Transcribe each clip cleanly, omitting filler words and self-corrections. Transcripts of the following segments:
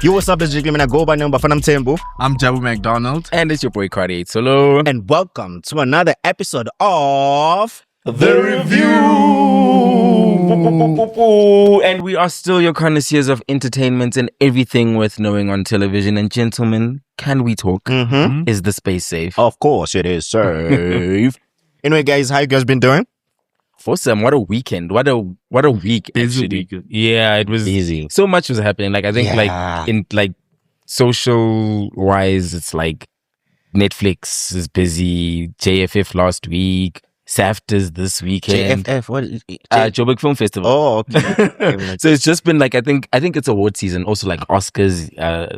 Yo, what's up? It's Liema. I go by name Nesthembu. I'm Jabu McDonald. And it's your boy Cardi. Hello. And welcome to another episode of The Review. And we are still your connoisseurs of entertainment and everything worth knowing on television. And gentlemen, can we talk? Mm-hmm. Is the space safe? Of course it is safe. Anyway, guys, how you guys been doing? Awesome. What a weekend. What a week, actually. Yeah, it was easy. So much was happening. Like, I think in social wise, it's like Netflix is busy, JFF last week, SAFTAs this weekend. JFF, what is it? Joburg Film Festival. Oh, okay. So it's just been like, I think it's award season. Also like Oscars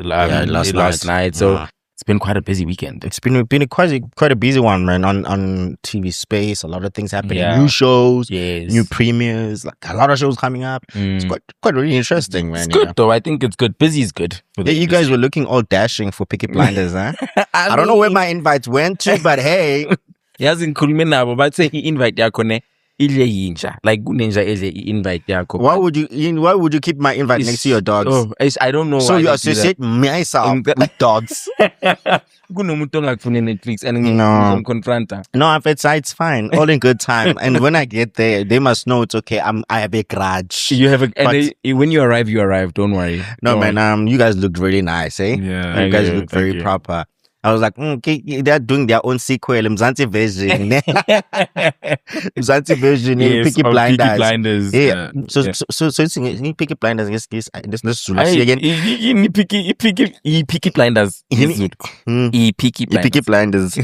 last night. So it's been quite a busy weekend. It's been quite a busy one, man. On TV space, a lot of things happening. Yeah. New shows, Yes. new premieres, like a lot of shows coming up. It's quite really interesting, man. It's good though. I think it's good. Busy is good. Yeah, you guys were looking all dashing for Peaky Blinders, huh? I don't know where my invites went to, but hey. Yazingikhulume nabo bathe i-invite yakho ne ile yinja, like kunenja eze i-invite yakho. Why would you keep my invite next to your dogs? Oh, I don't know. So you associate myself with dogs? Kunomuntu ongakufune Netflix and No. confronta. No, I've it's fine, all in good time. And when I get there, they must know it's okay. I have a grudge. You have when you arrive. Don't worry. No, man. You guys looked really nice, eh? Yeah. You guys look very proper. I was like, okay, they're doing their own sequel, Mzansi version. Mzansi version, Yes, Peaky of Blinders. Peaky Blinders. Yeah. So it's Peaky Blinders. Yes. This again. Peaky Blinders. Peaky Blinders.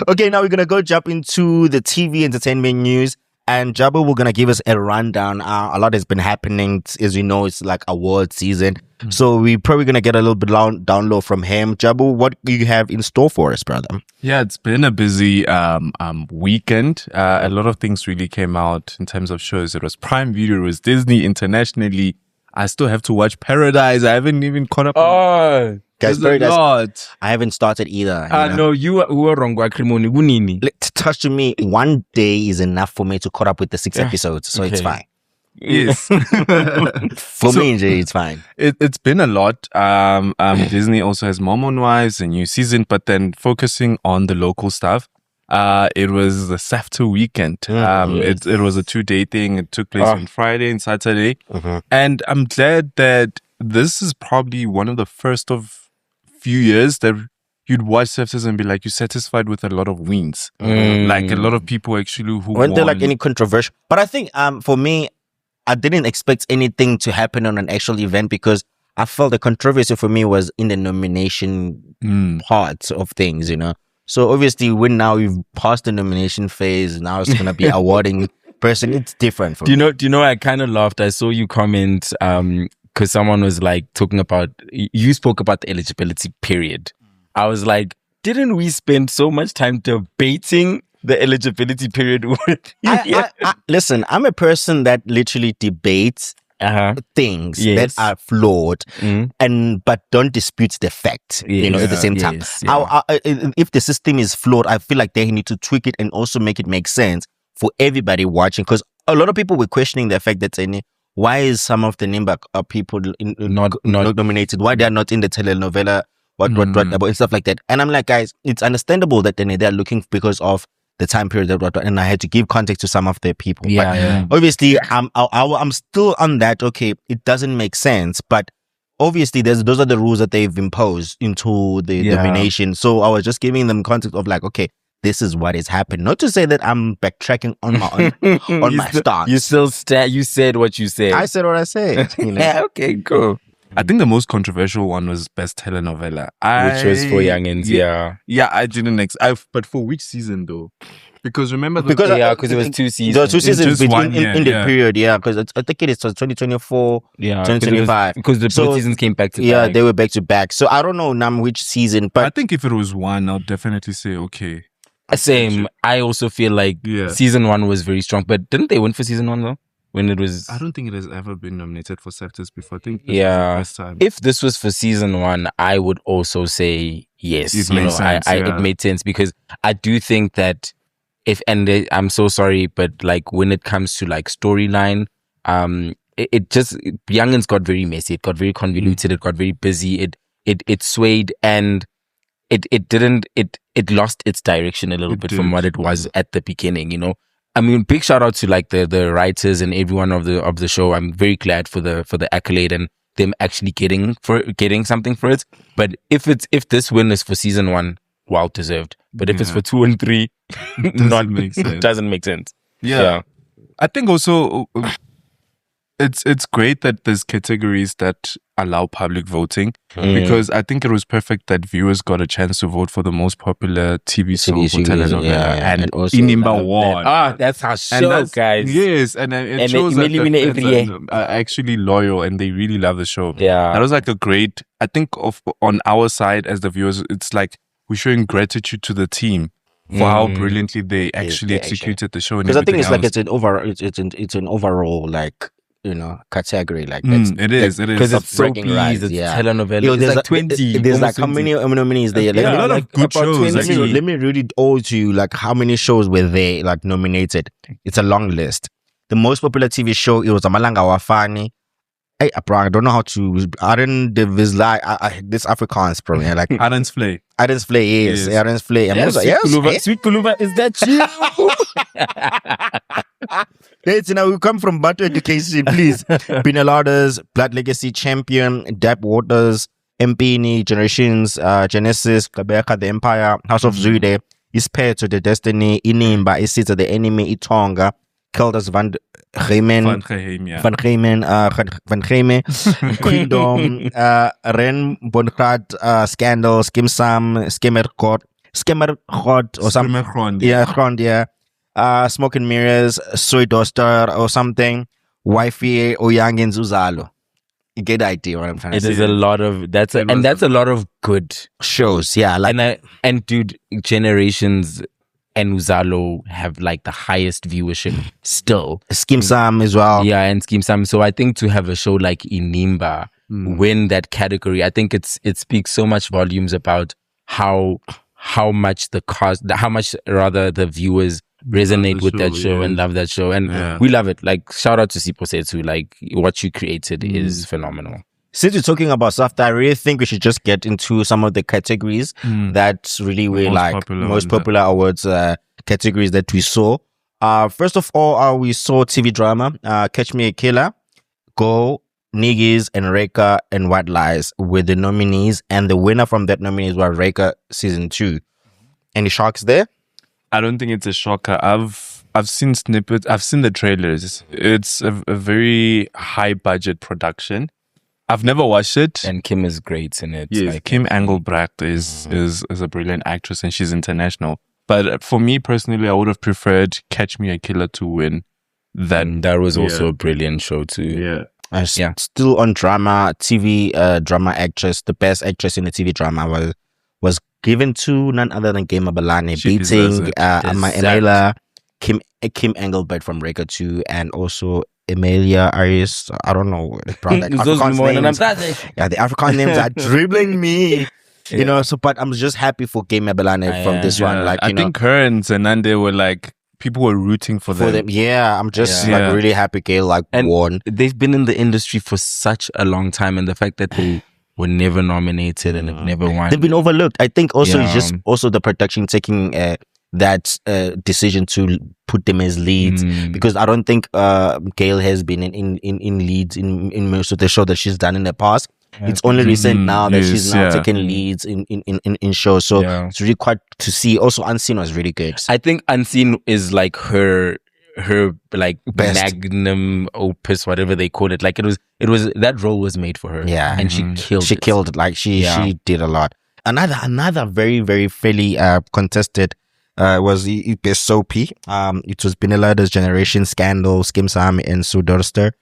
Okay, now we're gonna go jump into the TV entertainment news. And Jabu, we're gonna give us a rundown. A lot has been happening, as you know. It's like award season, so we're probably gonna get a little bit down low from him. Jabu, what do you have in store for us, brother? Yeah, it's been a busy weekend. A lot of things really came out in terms of shows. It was Prime Video, it was Disney internationally. I still have to watch Paradise. I haven't even caught up. Oh, guys, Paradise. I haven't started either. No, you were wrong. Touch to me, one day is enough for me to caught up with the 6 episodes, so it's fine. Yes. For me, it's fine. It's been a lot. Disney also has Mom on Wives, a new season, but then focusing on the local stuff. It was the SAFTA weekend. It was a 2-day thing. It took place on Friday and Saturday. And I'm glad that this is probably one of the first of few years that you'd watch SAFTAs and be like, you're satisfied with a lot of wins. Like a lot of people actually who weren't there like any controversial? But I think for me, I didn't expect anything to happen on an actual event because I felt the controversy for me was in the nomination part of things, you know. So obviously, when now we've passed the nomination phase, now it's gonna be awarding person. It's different. Do you know? I kind of laughed. I saw you comment because someone was like talking about. You spoke about the eligibility period. I was like, didn't we spend so much time debating the eligibility period? Listen, I'm a person that literally debates things that are flawed but don't dispute the fact, you know, at the same time. If the system is flawed, I feel like they need to tweak it and also make it make sense for everybody watching, because a lot of people were questioning the fact that saying, why is some of the Inimba people not nominated? Why they are not in the telenovela? What and stuff like that. And I'm like, guys, it's understandable that they're looking because of the time period and I had to give context to some of the people. Obviously, I'm still on that. Okay, it doesn't make sense, but obviously those are the rules that they've imposed into the nomination. So I was just giving them context of like, okay, this is what is happening. Not to say that I'm backtracking on my stance. You still you said what you said. I said what I said. You know? Yeah, okay, cool. I think the most controversial one was Best Telenovela. Which was for youngins, Yeah, I didn't but for which season though? Because remember... Because it was 2 seasons. There were 2 seasons in the period, because I think it is 2024, 2025. Because the both seasons came back to back. Yeah, they were back to back. So I don't know which season, but... I think if it was 1, I'll definitely say, okay. Same. I also feel like season 1 was very strong. But didn't they win for season 1 though? When it was... I don't think it has ever been nominated for SAFTAs before. I think this was the first time. If this was for season 1, I would also say yes. It made sense, it made sense because I do think that I'm so sorry, but like when it comes to like storyline, it just Youngins got very messy. It got very convoluted. It got very busy. It swayed and it lost its direction a little bit from what it was at the beginning. You know, I mean, big shout out to like the writers and everyone of the show. I'm very glad for the accolade and them actually getting something for it. But if this win is for season 1, well deserved. But if it's for 2 and 3, doesn't make sense. Yeah. I think also it's great that there's categories that allow public voting because I think it was perfect that viewers got a chance to vote for the most popular TV soap or telenovela, and Inimba won. That's our show, guys. Yes, and it shows that the fans are actually loyal and they really love the show. Yeah, that was like a great. I think on our side as the viewers, it's like we're showing gratitude to the team for how brilliantly they actually executed the show. Because I think it's like it's an overall like, you know, category like it is because it's soapies, it's telenovela. There's like 20. There's like 20. How many nominees there? A lot of good shows. Let me read it all to you. Like how many shows were they like nominated? It's a long list. The most popular TV show, it was Amalanga Wafani. Hey, I don't know how to. Aaron de Vizla, this Afrikaans probably like Aaron's Flay. Aaron's Flay, yes. Aaron's Flay. Sweet Kuluva, is that you? It's, you know, we come from Bantu Education, please. Penaladas, Blood Legacy Champion, Dap Waters, Mpini, Generations, Genesis, Kabeka, The Empire, House of Zuide, Ispe to the Destiny, Inimba, Isita, The Enemy, Itonga, Kelders Van Gemen, Queendom, Ren Bongrad, Scandal, Skimmergod or something. Yeah. Smoke and Mirrors, Soy Doster or something, Wifey or Young in Zuzalo. You get the idea what I'm trying to say. It is a lot of that's a lot of good shows, yeah. Like and dude, Generations and Uzalo have like the highest viewership still. Skim Sam as well. Yeah, and Skim Sam. So I think to have a show like Inimba win that category, I think it speaks so much volumes about how much the viewers resonate with that show and love that show, and we love it. Like shout out to Sipo Setsu, like what you created is phenomenal. Since we're talking about SAFTA, I really think we should just get into some of the categories that really were like most popular awards categories that we saw. First of all, we saw TV drama, Catch Me a Killer, Go, Niggies, and Reka and White Lies were the nominees, and the winner from that nominees was Reka season 2. Any shocks there? I don't think it's a shocker. I've seen snippets. I've seen the trailers. It's a very high budget production. I've never watched it. And Kim is great in it. Yes, like, Kim Engelbrecht is a brilliant actress and she's international. But for me personally, I would have preferred Catch Me a Killer to win. That was also a brilliant show too. Yeah. Still on drama, TV drama actress. The best actress in the TV drama was given to none other than Game Abalane, beating Emela, Kim Engelbrecht from Reka 2, and also Emilia Aris. I don't know the African names are dribbling me. You know, so but I'm just happy for Game Abalane from this one. Like, I think her and Zenande were like, people were rooting for them. Yeah, I'm just like really happy Gail won. They've been in the industry for such a long time, and the fact that they were never nominated and have never won. They've been overlooked. I think also it's just also the production taking that decision to put them as leads, because I don't think Gail has been in leads in most of the show that she's done in the past. It's only recent now that she's now taking leads in shows. So it's really quite to see. Also, Unseen was really good. I think Unseen is like her like best magnum opus, whatever they call it. Like it was that role was made for her. Yeah, and she killed it. Like she did a lot. Another very very fairly contested was the best soapy. It was Benelada's Generation, Scandal, Skim Sam, and Sudorster,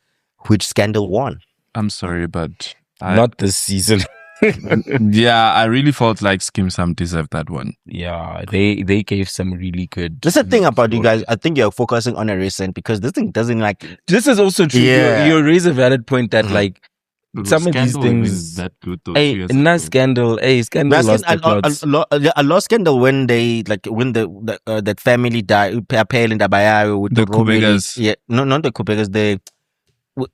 which Scandal won. I'm sorry, but not this season. Yeah, I really felt like Skim Sam deserved that one. Yeah, they gave some really good. That's the thing about you guys. I think you're focusing on a recent, because this thing doesn't like. This is also true. Yeah. You raise a valid point that like some of these things that good though. Hey, not Scandal. Hey, Scandal lost the plot. I lost Scandal when they when that family died. With the Kubegas. Yeah, no, not the Kubegas. The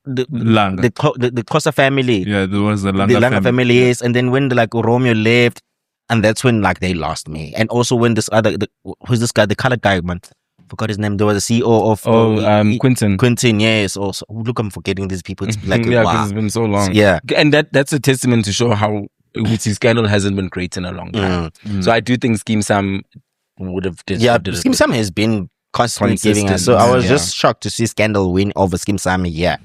Langa. The Kosa family. Yeah, there was the Langa family. Yes, and then when Romeo left, and that's when they lost me. And also when this other who's this guy, the colored guy, man. Forgot his name. There was a CEO of Quentin. Quentin, yes. Also, look, I'm forgetting these people. It's like yeah, because wow. it's been so long. Yeah, and that's a testament to show how Scandal hasn't been great in a long time. So I do think Scheme Sam would have. Scheme Sam has been constantly giving us. So I was just shocked to see Scandal win over Scheme Sam. Yeah.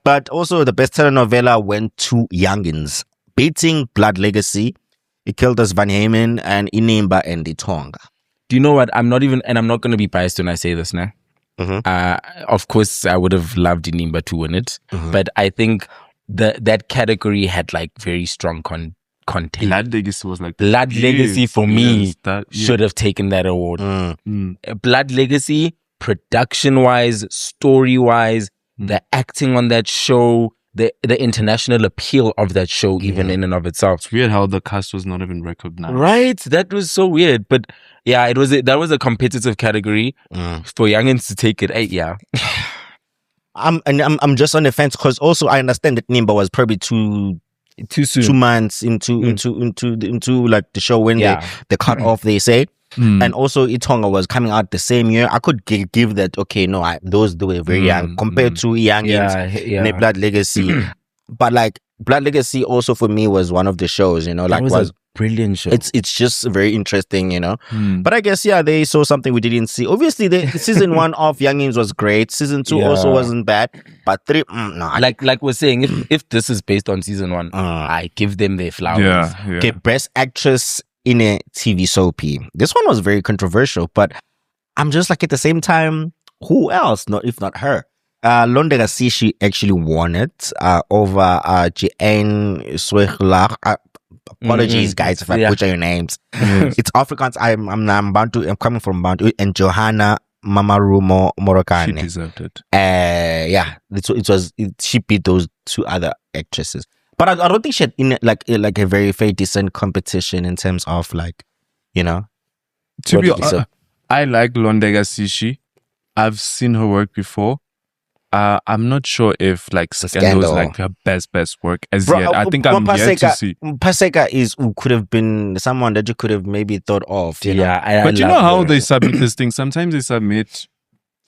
But also the best telenovela went to Youngins, beating Blood Legacy. It killed us Van Heyman and Inimba and the Tonga. Do you know what? I'm not going to be biased when I say this now. Of course, I would have loved Inimba to win it, but I think that category had like very strong content. Blood Legacy was like Blood Legacy for me should have taken that award. Blood Legacy, production-wise, story-wise, the acting on that show, the international appeal of that show, even in and of itself. It's weird how the cast was not even recognized. Right? That was so weird. But yeah, that was a competitive category for Youngins to take it. I'm just on the fence because also I understand that Nimba was probably too soon. 2 months into like the show when they cut off, they say. And also Itonga was coming out the same year. I could give that, okay, no, those were very young compared to Youngins and Blood Legacy. But like Blood Legacy also for me was one of the shows, like was a brilliant show. It's just very interesting, But I guess they saw something we didn't see. Obviously the season 1 of Youngins was great. Season 2 also wasn't bad. But 3 no. Like we're saying, if this is based on season 1, I give them their flowers. Okay, best actress in a TV soapy. This one was very controversial, but I'm just like at the same time, who else? If not her. Londega she actually won it over Jeanne Swegler. Apologies, guys, if I butcher your names. It's Afrikaans. I'm Bantu. I'm coming from Bantu. And Johanna Mamarumo Morokane. She deserved it. She beat those 2 other actresses. But I don't think she had in like a very decent competition in terms of like, To be honest, I like Londega Sishi. I've seen her work before. I'm not sure if like Scandal is like her best work as yet. I think I'm yet to see. Paseka could have been someone that you could have maybe thought of. But you know how they submit this thing? Sometimes they submit,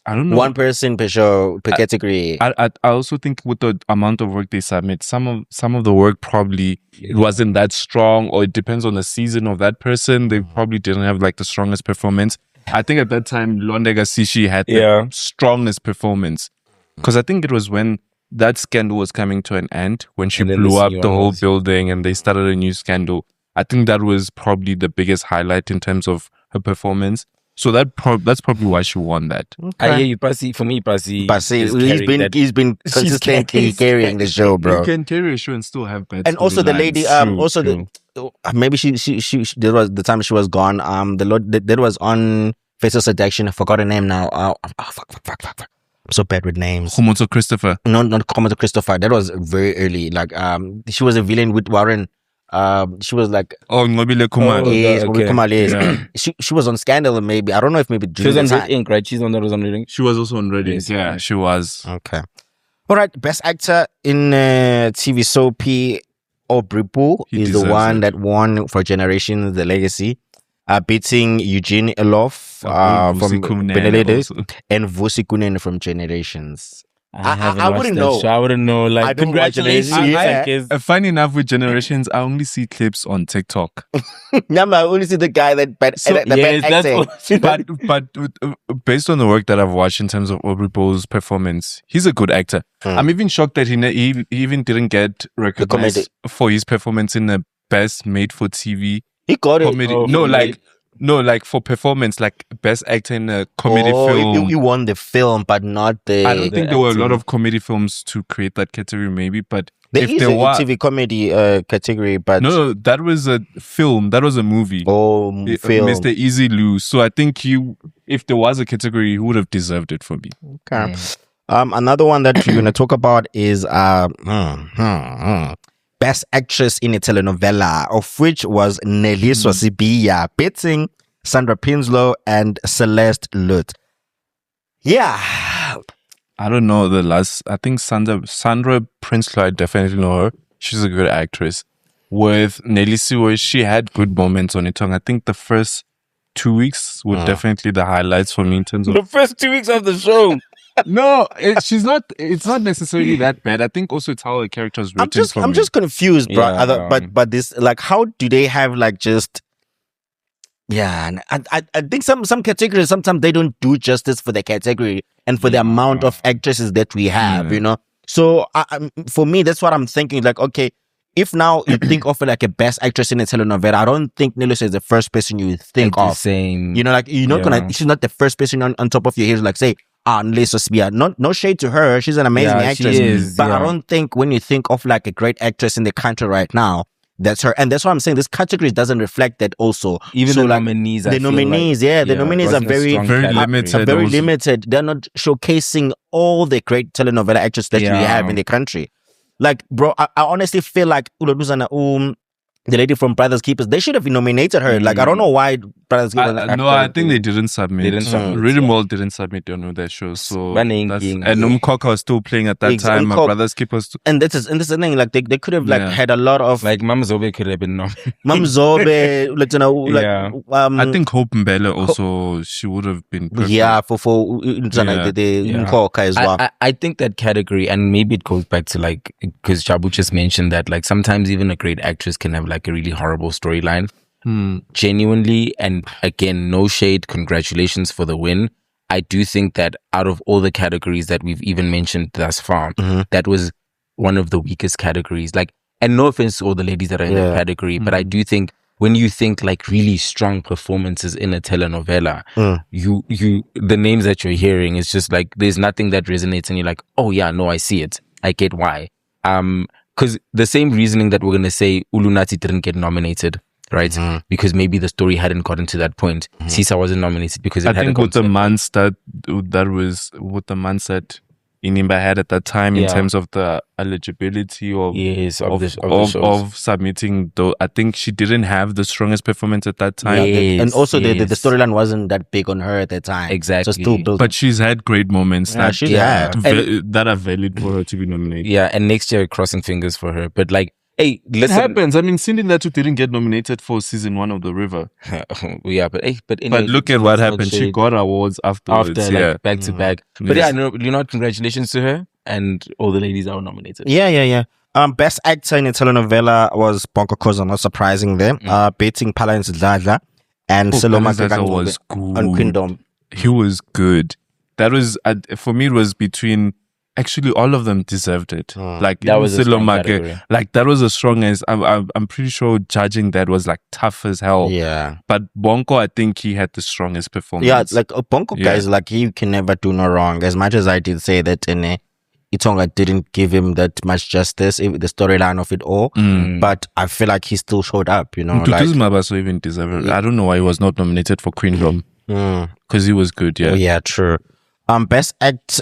I don't know, 1 person per show, per category. I also think with the amount of work they submit, some of the work probably it wasn't that strong, or it depends on the season of that person. They probably didn't have like the strongest performance. I think at that time, Londega Sishi had the strongest performance. Because I think it was when that scandal was coming to an end, when she blew up the whole building and they started a new scandal. I think that was probably the biggest highlight in terms of her performance. So that's probably why she won that. Okay. I hear you, Pasi. For me, Pasi, he's been consistently carrying the show, bro. You can carry a show and still have bad. And also the lady, maybe she there was the time she was gone. That was on Face of Seduction. I forgot her name now. Fuck. I'm so bad with names. Komoto Christopher. No, not Komoto Christopher. That was very early. Like she was a villain with Warren. She was like Ngobile Kumar. Yes, Kumar. She was on Scandal maybe. I don't know if maybe she was on Red Ink, right? She's on Red Ink. She was also on Red Ink. Yeah, she was. Okay. All right. Best actor in TV soapy Obripu is the one that won for Generations, The Legacy. Beating Eugene Elof from Benelete and Vusi Kunen from Generations. I wouldn't know. I wouldn't know. Like, congratulations. Funny enough, with Generations, I only see clips on TikTok. I only see the guy that but based on the work that I've watched in terms of Aubrey Bowe's performance, he's a good actor. I'm even shocked that he even didn't get recognized for his performance in the Best Made for TV. He got comedy. Like for performance, like best actor in a comedy film. He won the film, but not the. I don't think there were a lot of comedy films to create that category, maybe. But there is a TV comedy category, but no, that was a film. That was a movie. Oh, film. Mr. Easy Lou. So I think if there was a category, he would have deserved it for me. Okay. Another one that we're gonna talk about is Best Actress in a Telenovela, of which was Neliswa Sibiya, beating Sandra Pinslow and Celeste Lut. Yeah. I don't know I think Sandra Pinslow, I definitely know her. She's a good actress. With Nelisiwe, she had good moments on it. I think the first 2 weeks were definitely the highlights for me in terms of the first 2 weeks of the show. No, it's not necessarily that bad. I think also it's how the character is written. I'm just confused, bro. But this, like, how do they have like just? Yeah, I think some categories sometimes they don't do justice for the category and for the amount of actresses that we have, you know. So for me, that's what I'm thinking. Like, okay, if now you think of like a best actress in a telenovela, I don't think Nelisa is the first person you think of. Same. You know, like you're not gonna. She's not the first person on top of your head. Like say. Nelisa Sibiya. No shade to her. She's an amazing actress. She is, but I don't think when you think of like a great actress in the country right now, that's her. And that's why I'm saying this category doesn't reflect that also. Even so the like, nominees. The nominees are very limited. Very limited. They're not showcasing all the great telenovela actors that we have in the country. Like, bro, I honestly feel like the lady from Brothers Keepers, they should have nominated her. Like, I don't know why Brothers Keepers. I think they didn't submit. Ridimol didn't submit on their show. So and Umkoka was still playing at that time. My Brothers Keepers. And this is the thing. Like, they could have had a lot of like Mam Zobe could have been nominated. Mam Zobe, like, you know, like I think Hope Mbele also she would have been perfect. Yeah, for Umkoka as well. I think that category, and maybe it goes back to like because Chabu just mentioned that like sometimes even a great actress can have like a really horrible storyline. Genuinely, and again, no shade, congratulations for the win. I do think that out of all the categories that we've even mentioned thus far, that was one of the weakest categories. Like, and no offense to all the ladies that are in that category, but I do think when you think like really strong performances in a telenovela, you the names that you're hearing is just like there's nothing that resonates, and you're like, oh yeah, no, I see it, I get why. Because the same reasoning that we're going to say Ulunati didn't get nominated, right? Because maybe the story hadn't gotten to that point. Sisa wasn't nominated because it hadn't gotten to that point. I think that was what the months that Inimba had at that time in terms of the eligibility of submitting. Though I think she didn't have the strongest performance at that time, and also the storyline wasn't that big on her at the time. Exactly, so but she's had great moments that are valid for her to be nominated. Yeah, and next year, crossing fingers for her. But like, hey, listen, it happens. I mean, Cindy Latu didn't get nominated for season 1 of The River. but look at what happened. She got awards afterwards. Like, back to back. But congratulations to her and all the ladies that were nominated. Yeah. Best actor in a telenovela was Bonko Koza, not surprising there. Beating Palance Dladla and Seloma was good. On Kingdom. He was good. That was for me. It was between. Actually, all of them deserved it. Like that was like that was as strong as I'm pretty sure judging that was like tough as hell. Yeah. But Bonko, I think he had the strongest performance. Yeah, like Bonko guys, like he can never do no wrong. As much as I did say that Itonga didn't give him that much justice, the storyline of it all. But I feel like he still showed up, you know. Tutuzi Mabaso even deserved it. I don't know why he was not nominated for Queendom. Because he was good, yeah. Oh, yeah, true. Best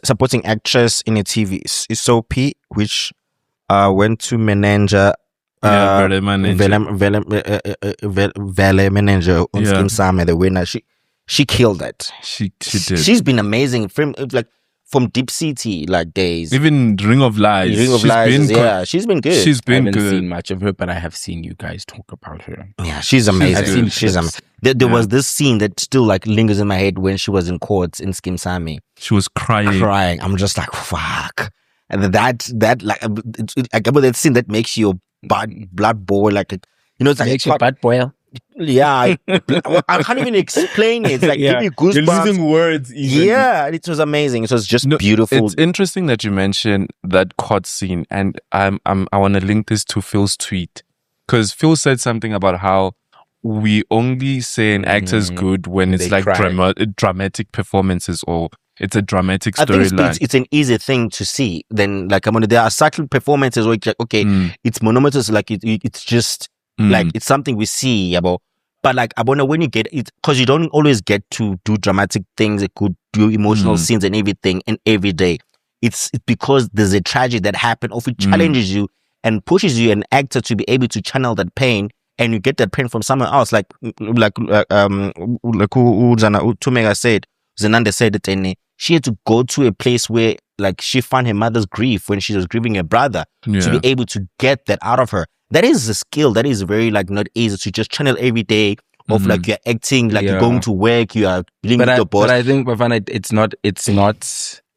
supporting actress in a TV is SOP, which went to manager Vele manager on Skim Same, the winner. She killed it. She did. She's been amazing from Deep City days. Even Ring of Lies. She's been good. She's been good. I haven't seen much of her, but I have seen you guys talk about her. Yeah, she's amazing. She's amazing. There was this scene that still lingers in my head when she was in court in Skim Same. She was crying. I'm just like, fuck. And that I get that scene that makes your blood boil it's like makes your blood boil. Yeah, I can't even explain it. It's like give me goosebumps. You're losing words. Even. Yeah, it was amazing. It was just beautiful. It's interesting that you mentioned that court scene, and I want to link this to Phil's tweet because Phil said something about how we only say an actor's good when it's like dramatic performances or it's a dramatic storyline. I think it's an easy thing to see. Then there are subtle performances where it's like, okay, it's monotonous, it's just. It's something we see about, but when you get it, because you don't always get to do dramatic things, it could do emotional scenes and everything and every day. it's because there's a tragedy that happened, or if it challenges you and pushes you, an actor, to be able to channel that pain, and you get that pain from someone else, like Tumega said, Zenande said that, and she had to go to a place where, like, she found her mother's grief when she was grieving her brother, to be able to get that out of her. That is a skill that is very, like, not easy to just channel every day. Of like, you're acting, like, you're going to work, you are dealing with your boss. But I think, Bafana, it's not.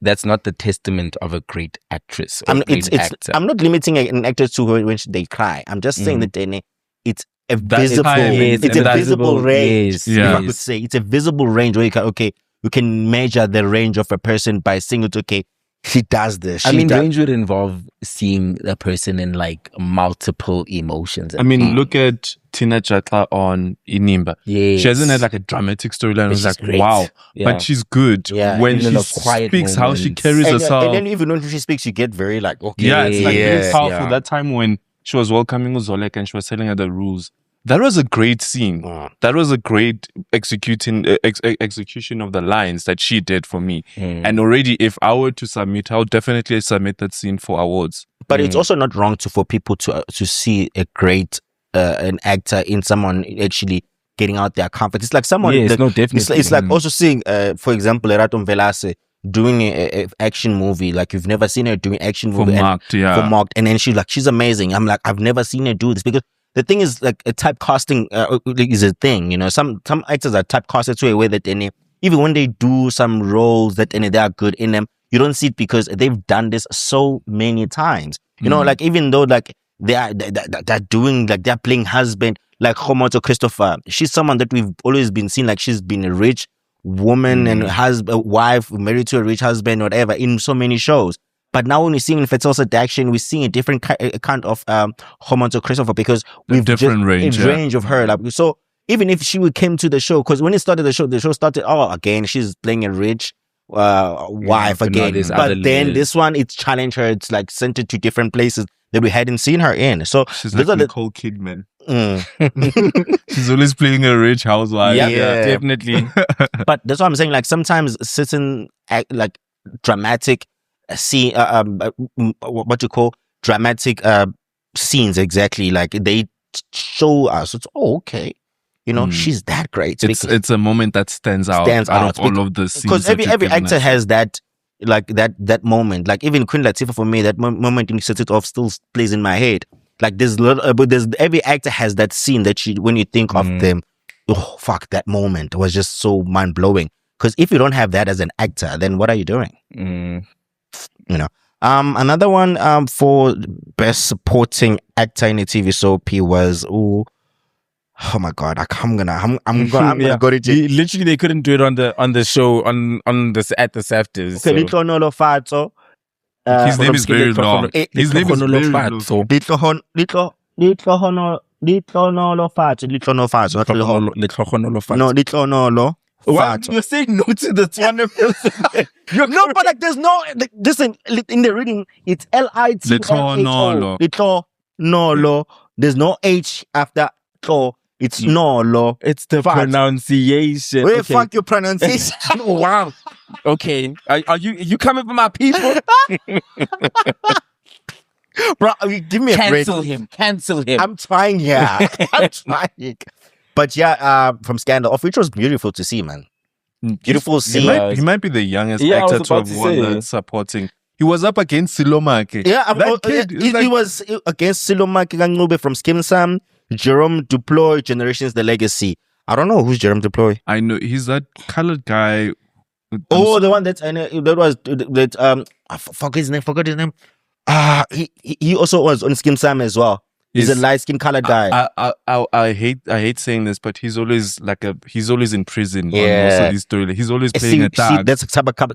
That's not the testament of a great actress. Or actor. I'm not limiting an actor to when they cry. I'm just saying that it's a visible range. If I could say, it's a visible range where you can measure the range of a person by saying it. Okay, she does this. Range would involve seeing a person in, like, multiple emotions. Look at Tina Chatla on Inimba. Yes. She hasn't had, like, a dramatic storyline. It was like, great. Wow. Yeah. But she's good. Yeah. When she speaks, how she carries herself. And then even when she speaks, you get very, like, okay. Yeah, it's like very powerful. That time when she was welcoming Uzolek and she was telling her the rules. That was a great scene. That was a great execution of the lines that she did for me. And already, if I were to submit, I would definitely submit that scene for awards. But it's also not wrong for people to see a great an actor in someone actually getting out their comfort. It's like someone. Yes, no, definitely. It's like also seeing, for example, Lerato Mvelase doing a action movie. Like, you've never seen her doing action movie for Marked, and then she's amazing. I'm like, I've never seen her do this, because the thing is, like, a typecasting is a thing, you know. Some actors are typecasted to a way that even when they do some roles that they are good in them, you don't see it because they've done this so many times. You know, like, even though, like, they're doing, like, they're playing husband, like Homoto Christopher. She's someone that we've always been seeing, like, she's been a rich woman and has a wife married to a rich husband, whatever, in so many shows. But now when we're seeing Fatal Seduction, we're seeing a different kind of Homoto Christopher, because we've different range of her. Like, so even if she came to the show, because when it started, the show started, again, she's playing a rich wife again. But then this one, it's challenged her. It's like sent her to different places that we hadn't seen her in. So she's like Nicole Kidman. She's always playing a rich housewife. Yeah, definitely. But that's what I'm saying. Like, sometimes certain like dramatic what you call dramatic scenes, exactly, like, they show us, it's okay, you know, she's that great. It's a moment that stands out of all of the scenes, because every actor has that, like, that moment. Like, even Queen Latifah, for me, that moment in Set It Off still plays in my head. Like, but every actor has that scene that when you think of them, oh fuck, that moment was just so mind-blowing. Because if you don't have that as an actor, then what are you doing? You know. Another one for best supporting actor in a TV soap was oh my god, I'm gonna go to literally they couldn't do it on the show on this at the SAFTAs. Okay, Litlo Fatso. His name is very long. His name is very long. What? You're saying no to this one? No, but like, there's no, like, listen, in the reading, it's Litlo. Litlo Nolo. There's no H after Tlo. It's Nolo. It's the pronunciation. Where fuck your pronunciation? Wow. Okay. Are you coming for my people? Bro, give me a break. Cancel him. I'm trying, yeah. I'm trying. But yeah, from Scandal Off, which was beautiful to see, man. Beautiful to see. He might be the youngest actor to have won that supporting. He was up against Silomake. Yeah, he was against Silomake Ganube from Skim Sam, Jerome Duploy, Generations The Legacy. I don't know who's Jerome Duploy. I know he's that colored guy. The one I forgot his name. He also was on Skim Sam as well. He's a light skinned colored guy. I hate saying this, but he's always in prison on most of these stories. He's always playing a tag. That's the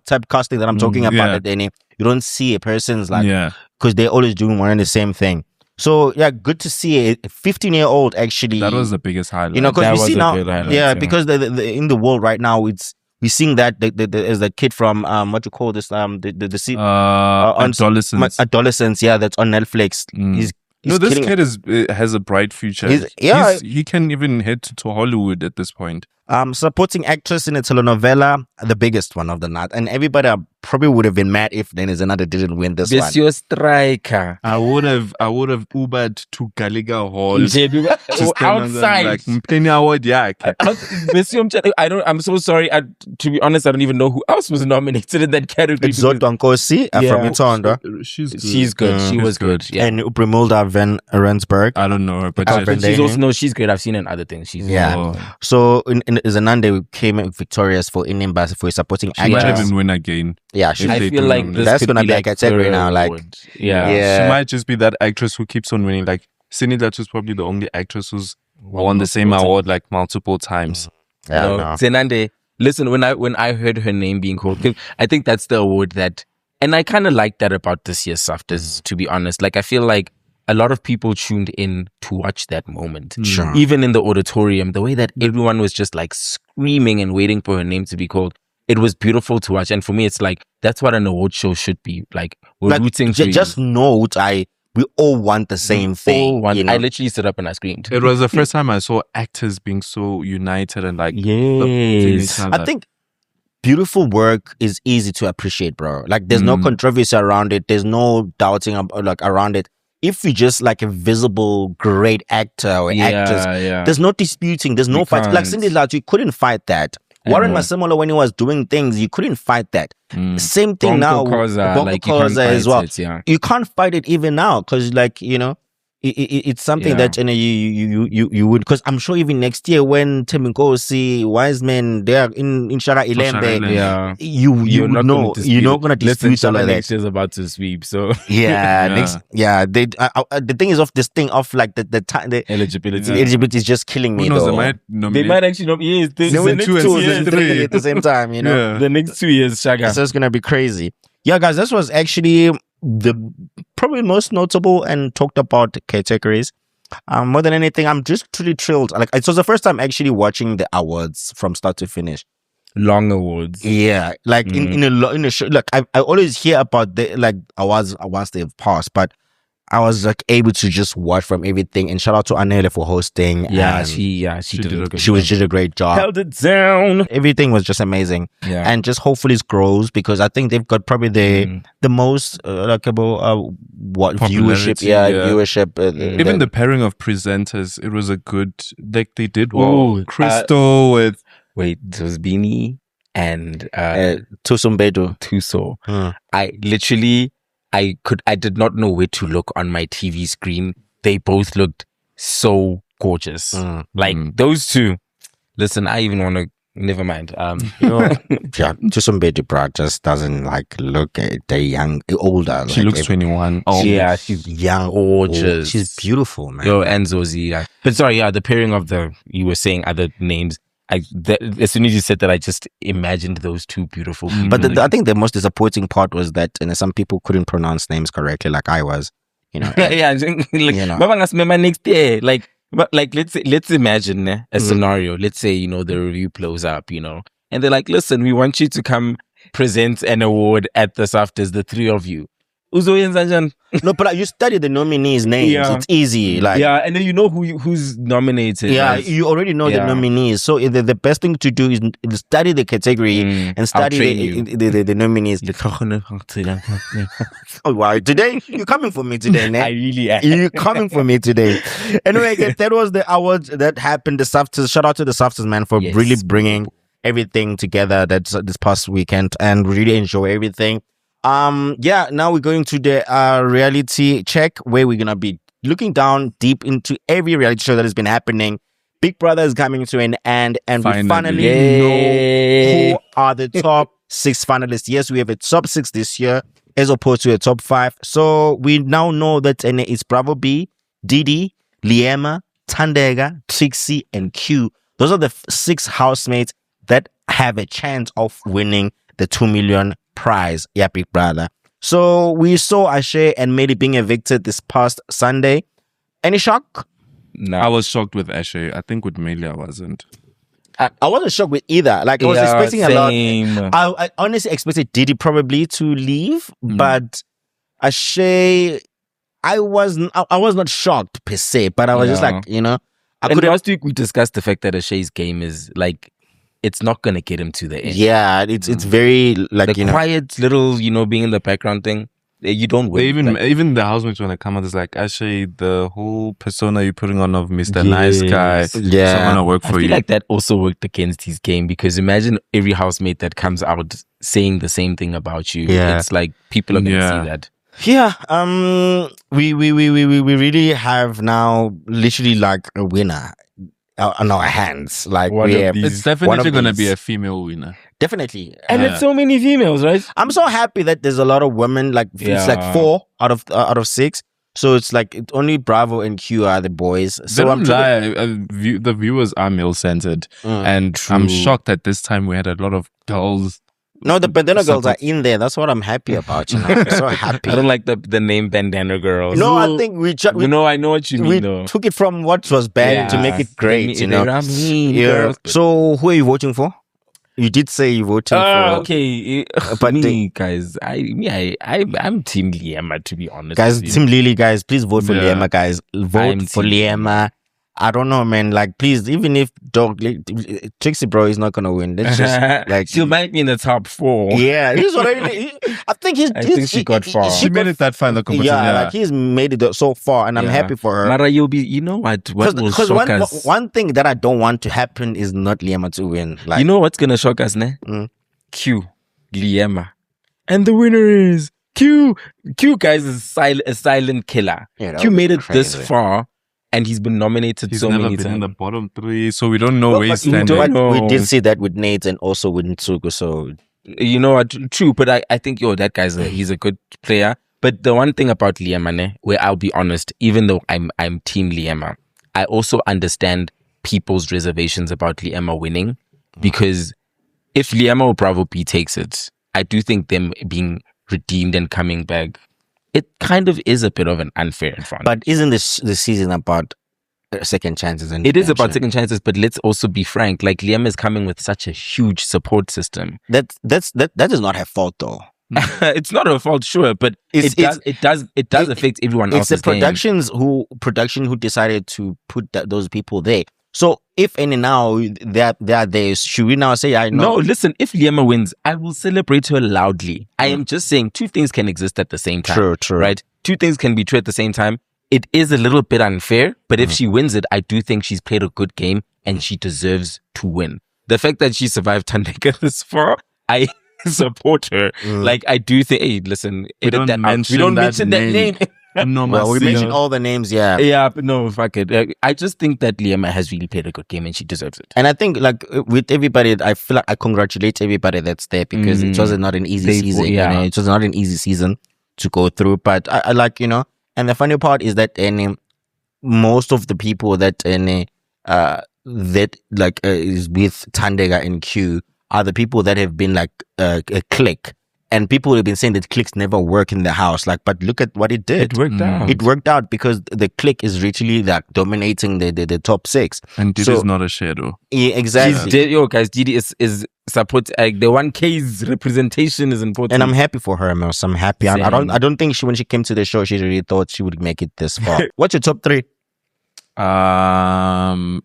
type casting that I'm talking about. You don't see a person's like, because they're always doing one and the same thing. So yeah, good to see a 15-year-old actually. That was the biggest highlight. You know, because we see now, because in the world right now, we're seeing that as the kid from what you call this adolescence. Yeah, that's on Netflix. This kid has a bright future. He can even head to Hollywood at this point. Supporting actress in a telenovela, the biggest one of the night. And everybody probably would have been mad if Zenande didn't win this one. Your striker. I would have Ubered to Gallagher Hall. Outside. Like, Mpeni Award, yeah. I'm so sorry. To be honest, I don't even know who else was nominated in that category. It's Zodwa Nkosi from Uthando. She's good. She was good. Yeah. And Uprimulda Van Rensburg. I don't know her, but she's also, no, she's great. I've seen her in other things. So in Zenande came victorious for Inimba for supporting actress. She might even win again. Yeah, I feel like that's gonna be like a category now. Like, she might just be that actress who keeps on winning. Like, Sinidat was probably the only actress who's won the same award like multiple times. Zenande, listen, when I heard her name being called, I think that's the award that, and I kind of like that about this year's SAFTAs, to be honest. Like, I feel like a lot of people tuned in to watch that moment. Sure. Even in the auditorium, the way that everyone was just like screaming and waiting for her name to be called. It was beautiful to watch. And for me, it's like, that's what an award show should be. Like, we're rooting for just note, we all want the same thing. I literally stood up and I screamed. It was the first time I saw actors being so united and like, yes. I think beautiful work is easy to appreciate, bro. Like, there's no controversy around it. There's no doubting around it. If you just like a visible great actor or actress, there's no disputing. There's no fight. Like Cindy Lodge, you couldn't fight that. Warren Masemola, when he was doing things, you couldn't fight that. Same thing now. Koza as well. You can't fight it even now because, like, you know, it's something that you would, because I'm sure even next year when Teminkosi, Wiseman, they're in Shara Ilembe, you're not gonna dispute all of that. Next year's about to sweep, so the thing is of this thing of like the eligibility. The eligibility is just killing me. Though. They might actually nominate. Yes, the next 2 years, 3 at the same time. You know, the next 2 years, Shaga. So it's gonna be crazy. Yeah, guys, this was actually the probably most notable and talked about categories. More than anything, I'm just truly thrilled. Like, it was the first time actually watching the awards from start to finish. Long awards. Yeah, like in a show. Like, I always hear about the like awards once they've passed, but I was like able to just watch from everything. And shout out to Anele for hosting. She did a great job. Held it down. Everything was just amazing. Yeah. And just hopefully it grows, because I think they've got probably the most likable viewership. Viewership. Even the pairing of presenters, it was a good. Like, they did well. Crystal with it was Beanie and Tuso. I did not know where to look on my TV screen. They both looked so gorgeous. Those two. Listen, I even want to. Never mind. Tuso bro just doesn't like look older. She looks 21. Oh, yeah, she's young, gorgeous. She's beautiful, man. And Zozi. But sorry, the pairing of you were saying other names. As soon as you said that, I just imagined those two beautiful people. But I think the most disappointing part was that some people couldn't pronounce names correctly, like I was. You know. Next day, but let's imagine a scenario. Let's say the review blows up, and they're like, "Listen, we want you to come present an award at the SAFTAs, the three of you." No, but you study the nominees' names. Yeah. It's easy. And then you know who's nominated. Yeah, you already know the nominees. So the best thing to do is study the category and study the nominees. Oh, wow. Today, you're coming for me today, man. I really am. You're coming for me today. Anyway, that was the awards that happened. The SAFTAs. Shout out to the SAFTAs, man, for really bringing everything together this past weekend, and really enjoy everything. Now we're going to the reality check, where we're gonna be looking down deep into every reality show that has been happening. Big Brother is coming to an end, and we finally know who are the top 6 finalists. Yes, we have a top 6 this year as opposed to a top 5. So we now know that it's Bravo B, Didi, Liema, Thandeka, Trixxie, and Q. Those are the 6 housemates that have a chance of winning the 2 million prize, Big Brother. So we saw Ashe and Meli being evicted this past Sunday. Any shock? No. I was shocked with Ashe. I think with Meli I wasn't. I wasn't shocked with either. Like, I was expecting a lot. I honestly expected Didi probably to leave, but Ashe, I was not shocked per se, but I was just like, And last week we discussed the fact that Ashe's game is like it's not gonna get him to the end. Yeah, it's very like the quiet little being in the background thing. You don't win. Even the housemates when they come out, it's like actually the whole persona you're putting on of Mr. Nice Guy. Yeah, someone to work for you. I feel like that also worked against his game, because imagine every housemate that comes out saying the same thing about you. Yeah, it's like people are gonna see that. Yeah, we really have now literally like a winner on our hands. Like it's definitely going to be a female winner. Definitely, and it's so many females, right? I'm so happy that there's a lot of women. Like it's like 4 out of 6. So it's like only Bravo and Q are the boys. So the viewers are male centered, and true. I'm shocked that this time we had a lot of girls. No, the bandana girls are in there. That's what I'm happy about. I'm so happy. I don't like the name bandana girls. No, I think I know what you mean. We took it from what was bad to make it great. So who are you voting for? You did say you voted for. Okay, but guys, I'm Team Liema, to be honest. Guys, Team Lily, guys, please vote for Liema, guys. Vote for Liema. I don't know, man. Like, please, even if Trixxie bro is not gonna win, let's just like she might be in the top 4. Yeah, he's already. I think she got far. She made it that far in the competition. Yeah, like he's made it so far, and I'm happy for her. Mara, you'll be. You know what? What will shock us? One thing that I don't want to happen is not Liema to win. Like, you know what's gonna shock us, ne? Q, Liema, and the winner is Q. Q, guys, is a silent killer. Yeah, Q made it this far. And he's been nominated so many times. He's never been in the bottom 3, so we don't know where he's standing. We did see that with Nate and also with Ntsuku, so... You know what? True, but I think, that guy's he's a good player. But the one thing about Liema, where I'll be honest, even though I'm Team Liema, I also understand people's reservations about Liema winning. Because if Liema or Bravo B takes it, I do think them being redeemed and coming back, it kind of is a bit of an unfair advantage. But isn't this season about second chances? And it is about second chances, but let's also be frank. Like, Liema is coming with such a huge support system. That is not her fault, though. It's not her fault, sure, but it does affect everyone else. It's the production who decided to put those people there. So if any now they are there, should we now say I know? No, listen, if Liema wins, I will celebrate her loudly. I am just saying 2 things can exist at the same time. True. Right? 2 things can be true at the same time. It is a little bit unfair, but if she wins it, I do think she's played a good game and she deserves to win. The fact that she survived Thandeka this far, I support her. Like, I do think, hey, listen, we don't mention that name. No, well, we mentioned all the names, yeah. Yeah, but no, fuck it. I just think that Liema has really played a good game and she deserves it. And I think, like, with everybody, I feel like I congratulate everybody that's there because it was not an easy season. Yeah. It was not an easy season to go through. But I like, and the funny part is that most of the people that is with Thandeka and Q are the people that have been like a clique. And people have been saying that cliques never work in the house. Like, but look at what it did. It worked out. It worked out because the clique is literally like dominating the top 6. And Didi is not a shadow. Yeah, exactly. Didi is support. Like, the 1K's representation is important. And I'm happy for her, man. I'm happy. I don't think when she came to the show, she really thought she would make it this far. What's your top 3?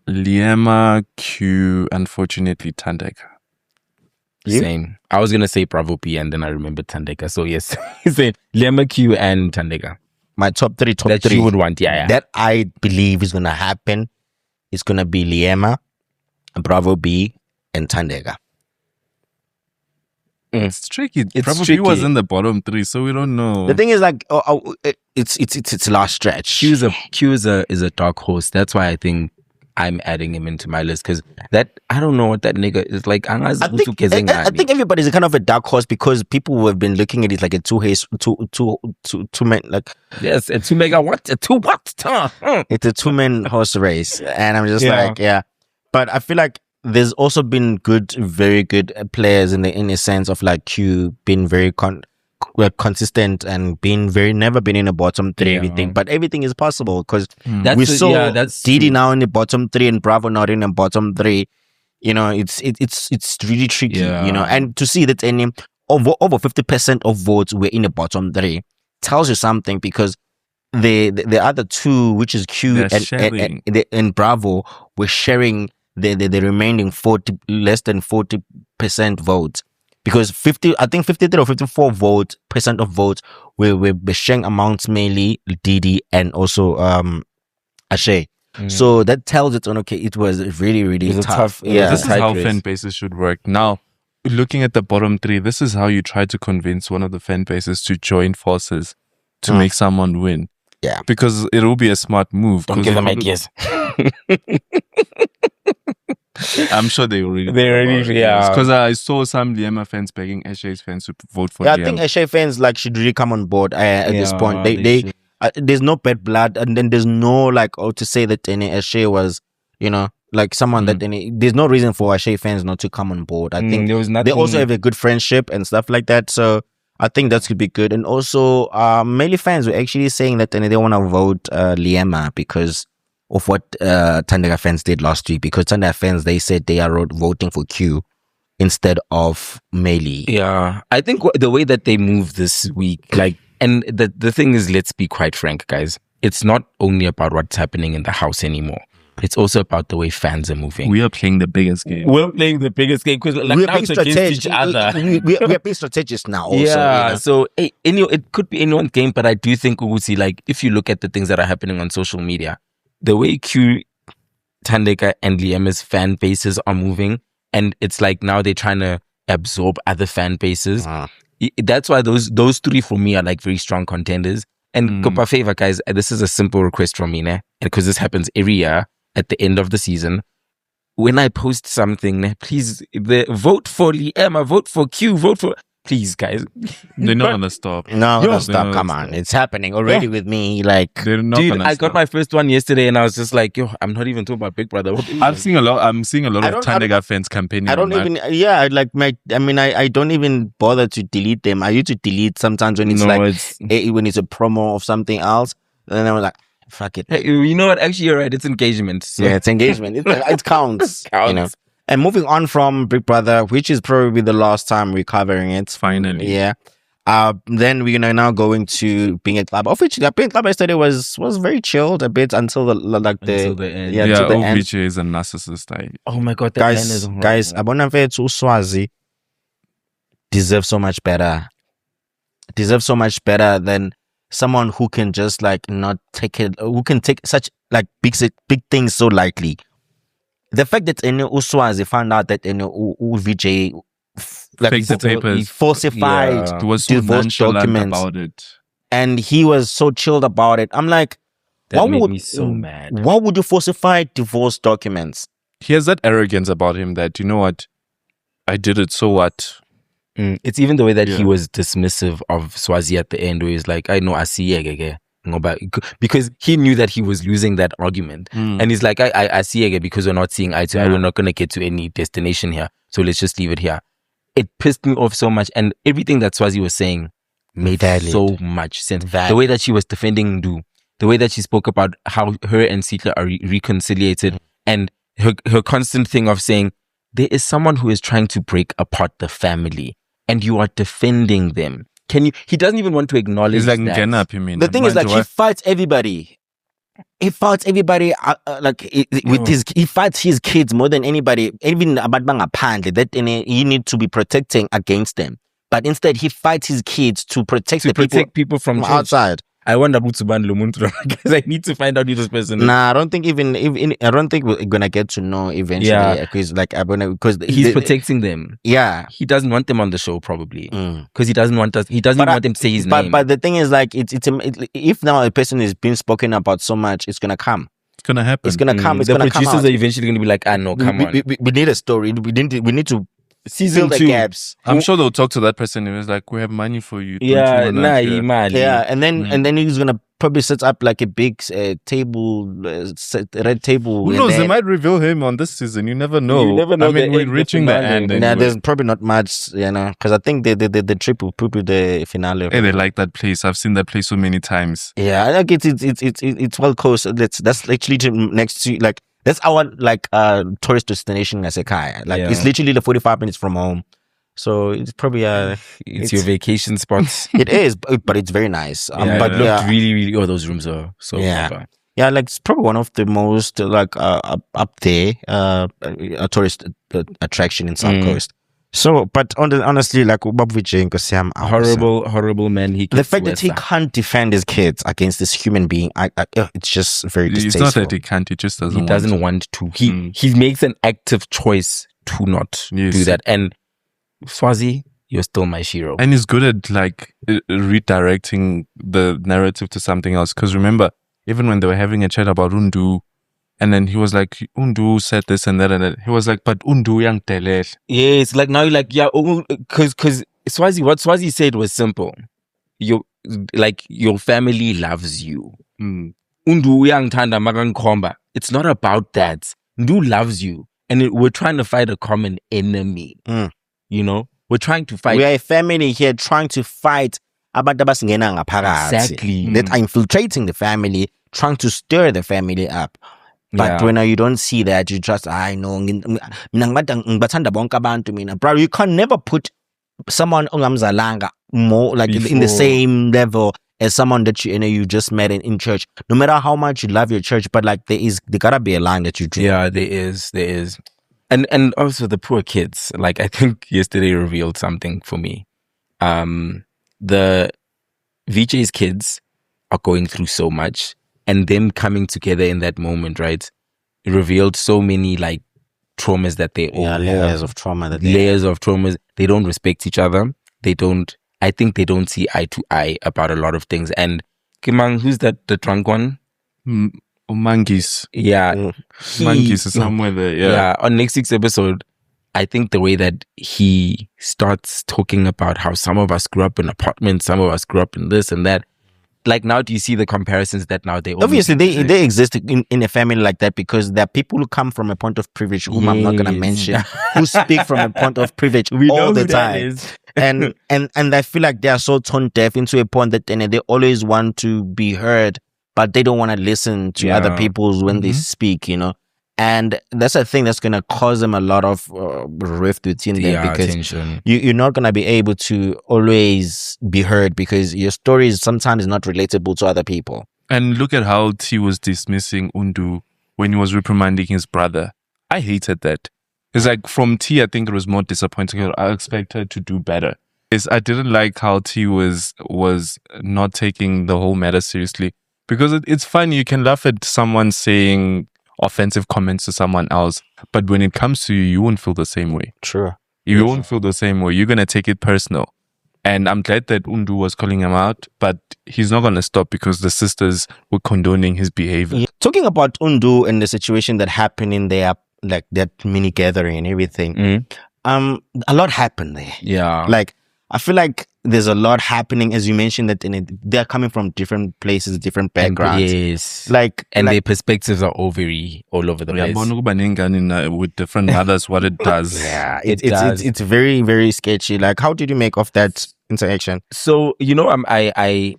Liema, Q, unfortunately, Thandeka. Same. I was gonna say Bravo B and then I remembered Thandeka. So yes, same. Liema, Q, and Thandeka. My top 3. That you would want, yeah. That I believe is gonna happen. It's gonna be Liema, Bravo B, and Thandeka. It's tricky. Bravo B was in the bottom 3, so we don't know. The thing is, like, it's last stretch. Q is a dark horse. That's why I think I'm adding him into my list because I don't know what that nigga is like. I think everybody's kind of a dark horse because people who have been looking at it like a two men, like, yes, a 2 megawatt, a 2 watt. It's a 2-man horse race, and I'm just but I feel like there's also been very good players in a sense of like Q being very consistent and never been in the bottom 3, everything, but everything is possible because we saw Didi now in the bottom 3 and Bravo not in the bottom 3. It's really tricky, and to see that over 50% of votes were in the bottom 3 tells you something because the other 2, which is Q and Bravo, were sharing the remaining less than 40% votes. Because 53 or 54% of votes were sharing amongst mainly Didi and also Ashe. So that tells it on it was really, really tough. Yeah, this is how fan bases should work. Now, looking at the bottom three, this is how you try to convince one of the fan bases to join forces to make someone win. Yeah, because it will be a smart move. Don't give them ideas. I'm sure they already. Because I saw some Liema fans begging Ashe's fans to vote for. Yeah, I think Ashe fans should really come on board at this point. They there's no bad blood, and then there's no to say that any Ashe was someone that there's no reason for Ashe fans not to come on board. I think there was nothing. They also have a good friendship and stuff like that, so I think that could be good. And also, many fans were actually saying that they want to vote Liema because of what Thandeka fans did last week. Because Thandeka fans, they said they are voting for Q instead of Meili. Yeah, I think the way that they move this week, and the thing is, let's be quite frank, guys. It's not only about what's happening in the house anymore. It's also about the way fans are moving. We are playing the biggest game. We're playing the biggest game because now it's against each other. We are being strategists now. Also, yeah. So it could be anyone's game, but I do think Ugusi, if you look at the things that are happening on social media, the way Q, Thandeka, and Liema's fan bases are moving, and it's now they're trying to absorb other fan bases. That's why those three for me are very strong contenders. And Kopa favor, guys, this is a simple request from me, because this happens every year at the end of the season. When I post something, please vote for Liema, vote for Q, vote for. Please, guys. They're not gonna stop. No, gonna stop. Come on, it's happening already with me. They're not dude, gonna I stop. got my first one yesterday, and I was just I'm not even talking about Big Brother. I'm seeing a lot of Thandeka fans campaigning. I don't even. Yeah, I don't even bother to delete them. I used to delete sometimes when it's when it's a promo of something else, and I was like, fuck it. Hey, you know what? Actually, you're right. It's engagement. So. Yeah, it's engagement. It counts. And moving on from Big Brother, which is probably the last time we're covering it. Finally. Yeah. Then we're now going to Being A Xaba. Of which Being A Xaba yesterday was very chilled a bit until the end. Yeah, OVJ is a narcissist. Oh my god, guys, Abonamfethu Uswazi deserves so much better. Deserves so much better than someone who can just not take it, who can take such big things so lightly. The fact that Uswazi found out that VJ faked the papers, falsified he was so divorce documents about it, and he was so chilled about it. I'm like, that made me so mad. Why would you falsify divorce documents? He has that arrogance about him that, you know what, I did it, so what? It's even the way that he was dismissive of Swazi at the end, where he's like, I know, I see again. Because he knew that he was losing that argument, and he's like, I see again, because we're not seeing eye to eye, we're not going to get to any destination here, so let's just leave it here. It pissed me off so much, and everything that Swazi was saying made so much sense. The way that she was defending Ndu, the way that she spoke about how her and Sitla are reconciliated, and her constant thing of saying there is someone who is trying to break apart the family, and you are defending them. He doesn't even want to acknowledge. He's like, that. The thing is, he fights everybody. He fights everybody. He fights his kids more than anybody. Even about Bangapande, that he need to be protecting against them. But instead, he fights his kids to protect people from outside. I wonder because I need to find out who this person is. Nah, I don't think I don't think we're gonna get to know eventually. Yeah, because he's protecting them. Yeah, he doesn't want them on the show probably because he doesn't want us. He doesn't want them to say his name. But the thing is, if now a person is being spoken about so much, it's gonna come. It's gonna happen. It's gonna come. It's the gonna producers come out. are eventually gonna be like, no, come on. We need a story. We need to. Season 2 gaps. I'm sure they'll talk to that person and it's like, we have money for you. Yeah, and then he's gonna probably set up a big table, red table. Who knows? They might reveal him on this season. You never know. I mean, we're reaching the end. Nah, there's probably not much, because I think the trip will probably the finale. Hey, they like that place. I've seen that place so many times. Yeah, it's well close. That's literally next to that's our tourist destination as a Kaya. It's literally the 45 minutes from home. So it's probably it's your vacation spot. It is, but it's very nice. It looked really, really. Oh, those rooms are so. Yeah, Yeah, like it's probably one of the most like up there a tourist attraction in South Coast. So, but honestly, like horrible man. The fact that he can't defend his kids against this human being, it's just very distasteful. It's not that he can't; he just doesn't. He doesn't want to. He makes an active choice to not do that. And Swazi, you're still my shiro. And he's good at like redirecting the narrative to something else. Because remember, even when they were having a chat about Undu, and then he was like, Undu said this and that, and that. He was like, but Undu yang telel. Yes, like now you're like, yeah, because Swazi, what Swazi said was simple. Your family loves you. Undu yang tanda magankomba. It's not about that. Ndu loves you. And we're trying to fight a common enemy. You know? We're trying to fight. We are a family here trying to fight exactly. That are infiltrating the family, trying to stir the family up. But when you don't see that, you just, I know. Bro, you can never put someone more like in the same level as someone that you just met in church. No matter how much you love your church, but like there gotta be a line that you draw. Yeah, there is. And also the poor kids. Like I think yesterday revealed something for me. The VJ's kids are going through so much, and them coming together in that moment, right? It revealed so many like traumas that they all have. Layers of trauma. Layers of traumas. They don't respect each other. I think they don't see eye to eye about a lot of things. And Kimang, who's that? The drunk one? Monkeys. Yeah. Monkeys is somewhere there. Yeah. On next week's episode, I think the way that he starts talking about how some of us grew up in apartments, some of us grew up in this and that. Like now, do you see the comparisons that now they obviously they exist in a family like that because there are people who come from a point of privilege whom I'm not gonna mention, who speak from a point of privilege all the time, and I feel like they are so tone deaf into a point that they always want to be heard, but they don't want to listen to other people when they speak, you know. And that's a thing that's going to cause them a lot of rift within them because you're not going to be able to always be heard because your story is sometimes not relatable to other people. And look at how T was dismissing Undu when he was reprimanding his brother. I hated that. It's like from T, I think it was more disappointing. I expect her to do better. I didn't like how T was not taking the whole matter seriously because it's funny. You can laugh at someone saying offensive comments to someone else, but when it comes to you, you won't feel the same way. True. You won't feel the same way. You're going to take it personal. And I'm glad that Undu was calling him out, but he's not going to stop because the sisters were condoning his behavior. Yeah. Talking about Undu and the situation that happened in there, like that mini gathering and everything, a lot happened there. Yeah. Like, I feel like there's a lot happening, as you mentioned, that they're coming from different places, different backgrounds. Yes. And their perspectives are all over the place. With different mothers, what it does. Yeah, it's very, very sketchy. Like, how did you make of that interaction? So, I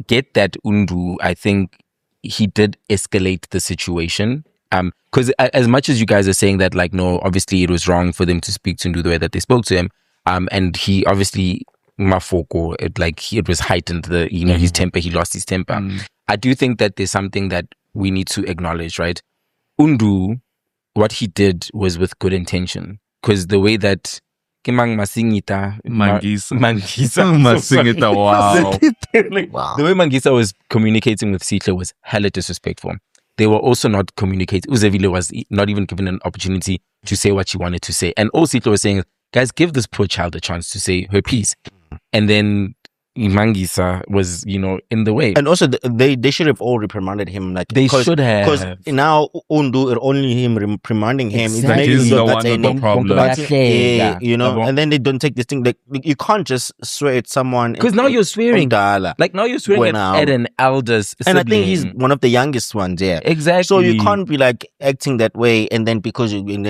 get that Undu, I think he did escalate the situation. Because as much as you guys are saying that, like, no, obviously it was wrong for them to speak to Undu the way that they spoke to him. And he obviously, Mafoko, it was heightened, his temper, he lost his temper. I do think that there's something that we need to acknowledge, right? Undu, what he did was with good intention. Because the way that Mangisa. Wow. The way Mangisa was communicating with Sihle was hella disrespectful. They were also not communicating. Uzevile was not even given an opportunity to say what she wanted to say. And all Sihle was saying, guys, give this poor child a chance to say her piece. And then Mangisa was, in the way. And also, they should have all reprimanded him. Like they should have. Because now Undu, only him reprimanding him. Exactly. He's the one with the problem. And then they don't take this thing. Like, you can't just swear at someone. Because now you're swearing. Like now you're swearing at an elder's sibling. And I think he's one of the youngest ones, yeah. Exactly. So you can't be like acting that way and then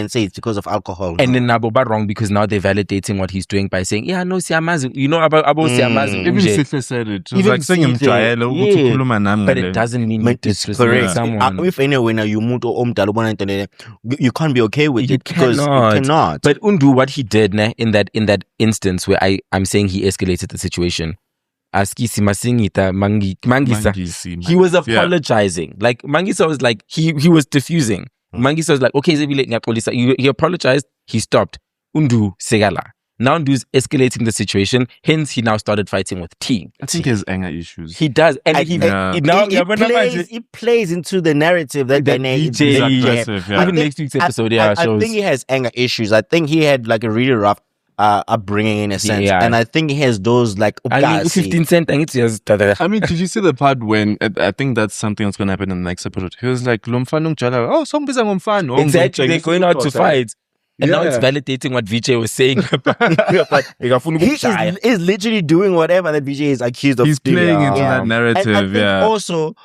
say it's because of alcohol. And then Naboba wrong because now they're validating what he's doing by saying, yeah, no, Siamazi. About Siamazi. Even Sihle said it. It was like saying him but it doesn't mean you disrespect someone. If anyway now you move to you can't be okay with it because you cannot. But Undu, what he did in that instance where I'm saying he escalated the situation, Askisi Masingita Mangisa. He was apologizing. Like Mangisa was like he was diffusing. Mangisa was like, okay, he apologized, he stopped. Undu Segala. Now Ndu's escalating the situation. Hence, he now started fighting with T. I think he has anger issues. He does, and he plays into the narrative that VJ is aggressive. Even next week's episode, I think he has anger issues. I think he had like a really rough upbringing in a sense, and I think he has those like. 15 cent. I mean, did you see the part when I think that's something that's going to happen in the next episode? He was like, exactly, they're going out to fight. And now it's validating what VJ was saying. He is literally doing whatever that VJ is accused of. He's playing into that narrative. And I think also,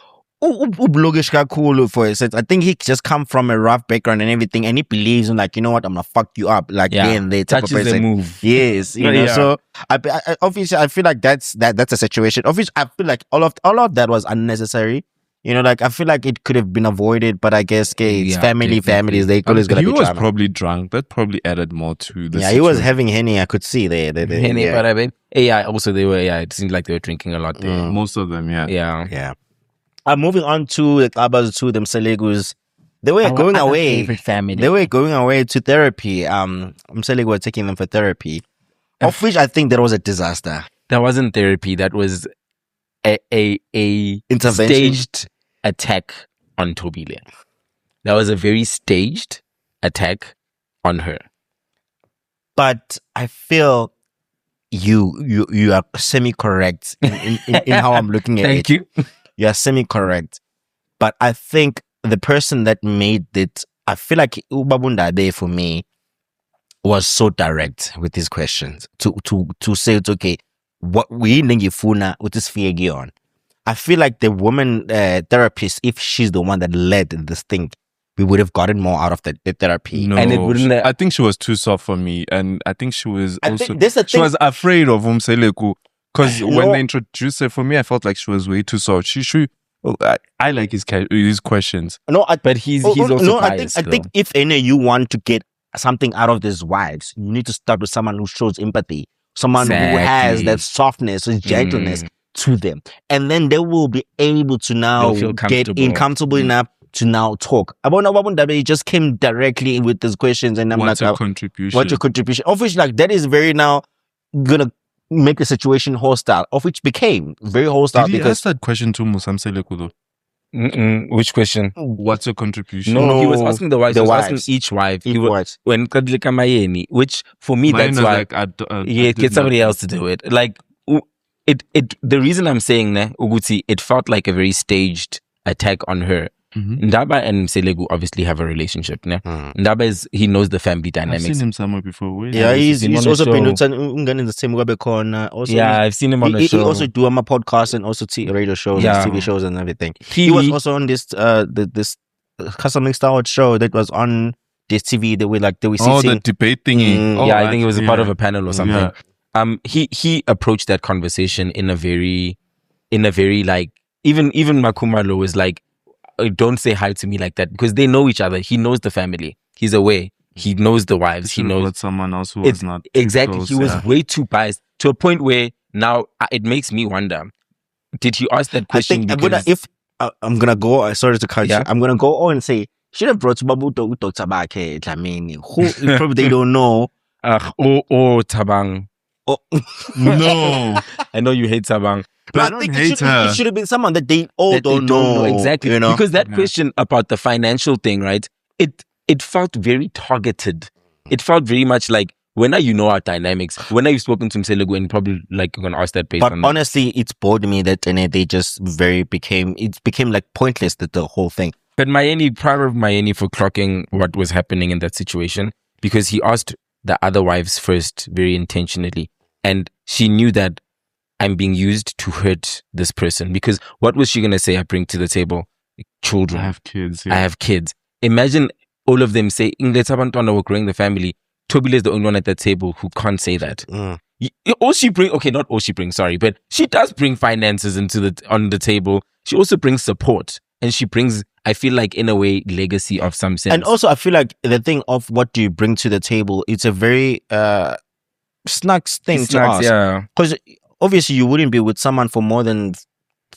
for a sense, I think he just come from a rough background and everything, and he believes in like, you know what, I'm gonna fuck you up, like then they type of person. The move. Yes, you know. So I obviously I feel like that's a situation. Obviously, I feel like all of that was unnecessary. You know, like I feel like it could have been avoided, but I guess it's families. They always gonna be. He was drama. Probably drunk. That probably added more to the. Yeah, he was having Henny. I could see there. Henny, but I mean, also they were. Yeah, it seemed like they were drinking a lot there. Most of them, yeah. Moving on to the Xabas, to them Selegus. They were going away. Favorite family. They were going away to therapy. Mselegu were taking them for therapy, of which I think that was a disaster. That wasn't therapy. That was a intervention. Staged attack on Tobile. That was a very staged attack on her. But I feel you are semi-correct in how I'm looking at Thank it. you. You are semi-correct. But I think the person that made it, I feel like Ubabunda Abe for me was so direct with his questions to say it's okay. What we ningifuna with this fear on. I feel like the woman therapist, if she's the one that led this thing, we would have gotten more out of the therapy. No, and it wouldn't. I think she was too soft for me, and I think she was also. She was afraid of Umseleku because when they introduced her, for me, I felt like she was way too soft. I like his questions. No, but he's also biased. I think if any you want to get something out of these wives, you need to start with someone who shows empathy, someone who has that softness and gentleness to them, and then they will be able to now get comfortable enough to now talk. He just came directly with these questions, and I'm what's like, your contribution? What's your contribution? Of which, like, that is very now gonna make the situation hostile. Of which became very hostile. Did he ask that question to Musamseleku though? Which question? What's your contribution? No, he was asking the wives. He was asking each wife. When Kadlika Mayeni, which for me that's why get somebody else to do it. Like it. The reason I'm saying Uguti, it felt like a very staged attack on her. Ndaba and Selegu obviously have a relationship. Ndaba he knows the family dynamics. I've seen him somewhere before. Yeah, he's also been in the same also. Yeah, I've seen him on the show. He also do my podcast and also radio shows and TV shows and everything. He was also on this this custom style show that was on this TV. They were sitting. The debate thingy. I think it was a part of a panel or something. He approached that conversation in a very like even Makumalo was like, don't say hi to me like that, because they know each other. He knows the family. He's away. He knows the wives. He knows someone else who was not exactly. Close, he was way too biased to a point where now it makes me wonder: did he ask that question? I'm gonna go. Sorry to cut you. I'm gonna go on and say should have brought Babu to Tabake Dlamini. Who probably they don't know. Tabang. Oh no! I know you hate Tabang. But I think it should have been someone that they all don't know. Exactly. You know? Because that question about the financial thing, right? It felt very targeted. It felt very much like, when are you know our dynamics? When are you spoken to Mselegu and probably like you're gonna ask that based on that. Honestly, it's bored me that they just became like pointless, the whole thing. But proud of Mayeni for clocking what was happening in that situation, because he asked the other wives first very intentionally, and she knew that I'm being used to hurt this person. Because what was she going to say? I bring to the table children. I have kids. I have kids. Imagine all of them say, we're growing the family. Tobile is the only one at that table who can't say that. All she brings, not all she brings, sorry, but she does bring finances on the table. She also brings support. And she brings, I feel like, in a way, legacy of some sense. And also, I feel like the thing of what do you bring to the table, it's a very snacks thing to ask. Yeah. Because obviously you wouldn't be with someone for more than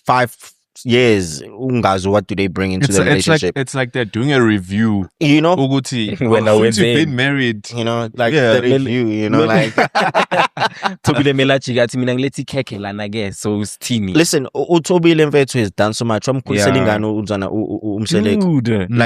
5 years. What do they bring into the relationship? It's like they're doing a review. You know, Uguti, since you've been married. You know, like the review. You know, like. So it's teeny. Listen, Utobile Mfethu has done so much. Dude, like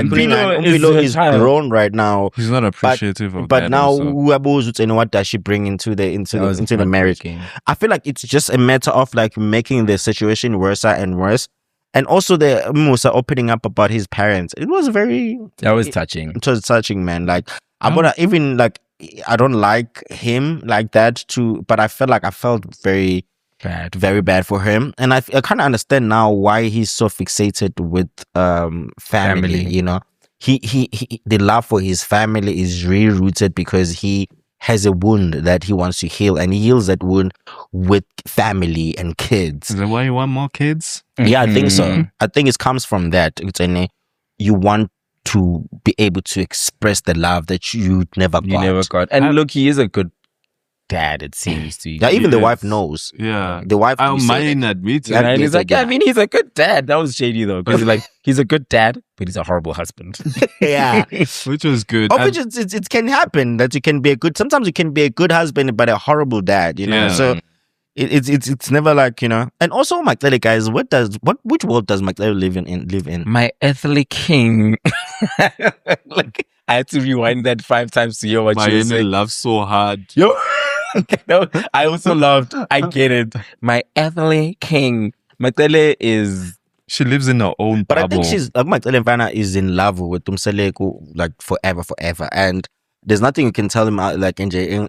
Umpilo is grown right now. He's not appreciative of that. But now, what does she bring into the marriage? I feel like it's just a matter of like making the situation worse and worse. And also the Musa opening up about his parents. It was touching. It was touching, man. Like even like I don't like him like that too, but I felt very bad for him. And I kind of understand now why he's so fixated with family. You know, he the love for his family is really rooted because he has a wound that he wants to heal, and he heals that wound with family and kids. Is that why you want more kids? Yeah, I think so. I think it comes from that. It's you want to be able to express the love that you never got. And look, he is a good dad, it seems to you. Yeah, even the wife knows. Yeah. The wife I might admit it. And he's like, I mean, he's a good dad. That was shady though. Because he's a good dad, but he's a horrible husband. Yeah. Which was good. Which it can happen that you can be sometimes you can be a good husband, but a horrible dad, you know? Yeah. So it's never like, you know. And also, Maklele, guys, which world does Maklele live in? My earthly king. Like, I had to rewind that 5 times to hear what you were saying. Love so hard. Yo. No, I also loved. I get it. My earthly king. Maklele is. She lives in her own bubble. But I think she's like Maklele Mfana is in love with Umseleku like forever, and there's nothing you can tell him like NJ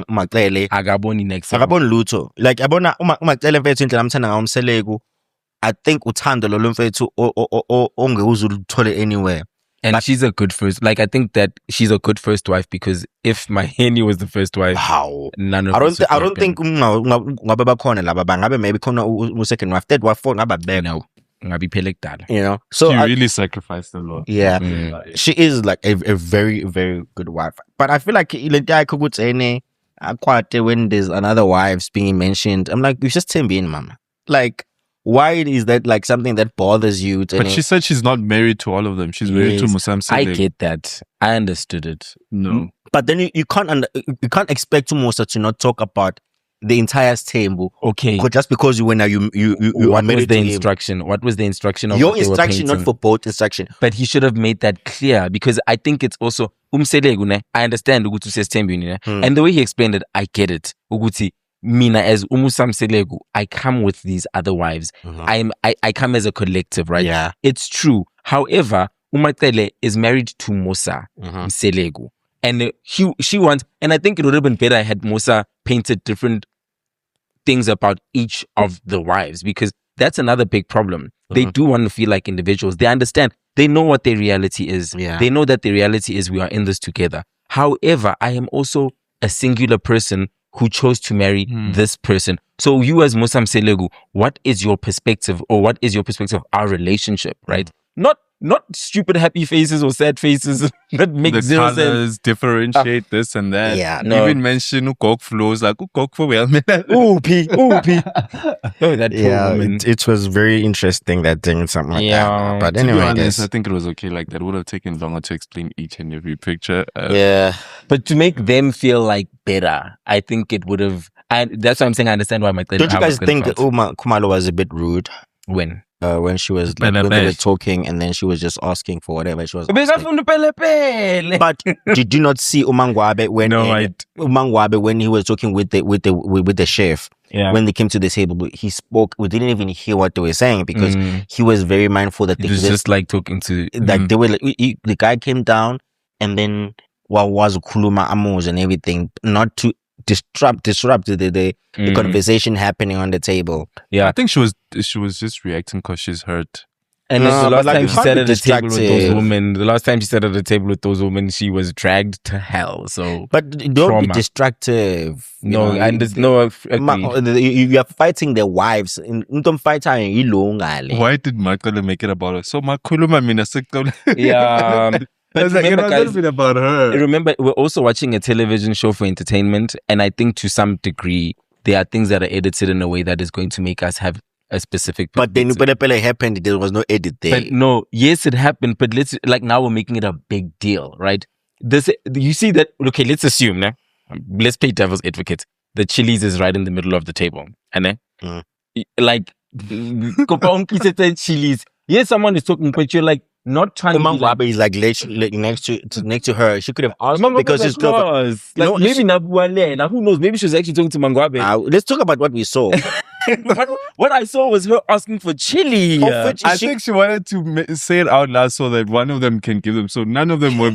Maklele. Agaboni next. Agaboni luto. Like abona Maklele Mfethu indlela amthanda ngayo Umseleku. I think Uthando lo Mfethu ongewuzuluthole anywhere. And she's a good first. Like I think that she's a good first wife because if my Henny was the first wife, none of us. I don't think ngabe bakhona laba bangabe maybe khona second wife, third wife, ngabe bebe. No, ngabe pelek dad. You know, so she really sacrificed a lot. Yeah, she is like a very very good wife. But I feel like when there's another wives being mentioned, I'm like, you just Tembi, mama. Like, why is that like something that bothers you? But she said she's not married to all of them. She's married to Musamsi. I get that. I understood it. No, but then you can't expect Musa to not talk about the entire Nesthembu. Okay, just because you what was the instruction? What was the instruction of your instruction? Not for both instruction, but he should have made that clear because I think it's also I understand Ugutu says Nesthembu, and the way he explained it, I get it. Uguti. Mina as Umusamselegu, I come with these other wives. I come as a collective, right? Yeah. It's true. However, Umatele is married to Musa Mselegu. And she wants, and I think it would have been better had Musa painted different things about each of the wives, because that's another big problem. They do want to feel like individuals. They understand. They know what their reality is. Yeah. They know that the reality is we are in this together. However, I am also a singular person who chose to marry this person. So you as Musa Mselegu, what is your perspective, or what is your perspective of our relationship, right? Not stupid happy faces or sad faces that make the zero colors sense. Differentiate this and that. Yeah, no. Even mention ukok flows like ukok for well. It was very interesting that thing, something like that. But anyway, I think it was okay. Like that would have taken longer to explain each and every picture. But to make them feel like better, I think it would have. And that's why I'm saying I understand why my. Don't you guys think Kumalo was a bit rude when she was like, when they were talking, and then she was just asking for whatever she was asking. But did you not see Umangwabe when he was talking with the chef? Yeah. When they came to the table, he spoke. We didn't even hear what they were saying because he was very mindful that he was just like talking to like they were like, the guy came down, and then was kuluma amos and everything, not to disrupt the conversation happening on the table. Yeah, I think she was just reacting because she's hurt. And the last time she sat at the table with those women, she was dragged to hell. So, but don't be distractive. No, you are fighting their wives. Why did Makala make it about her? So Makuluma mina yeah. But it was like, guys, been about her. Remember, we're also watching a television show for entertainment, and I think to some degree, there are things that are edited in a way that is going to make us have a specific. But then Upele happened, there was no edit there. But no, yes, it happened. But now we're making it a big deal, right? You see that? Okay, let's assume, let's play devil's advocate. The Chili's is right in the middle of the table, and like, Chili's. Yes, someone is talking, but you're like not trying. Mangwabe is like next to her. She could have asked because she's close. Like, maybe now who knows? Maybe she was actually talking to Mangwabe. Let's talk about what we saw. What I saw was her asking for chili. I think she wanted to say it out loud so that one of them can give them. So none of them were.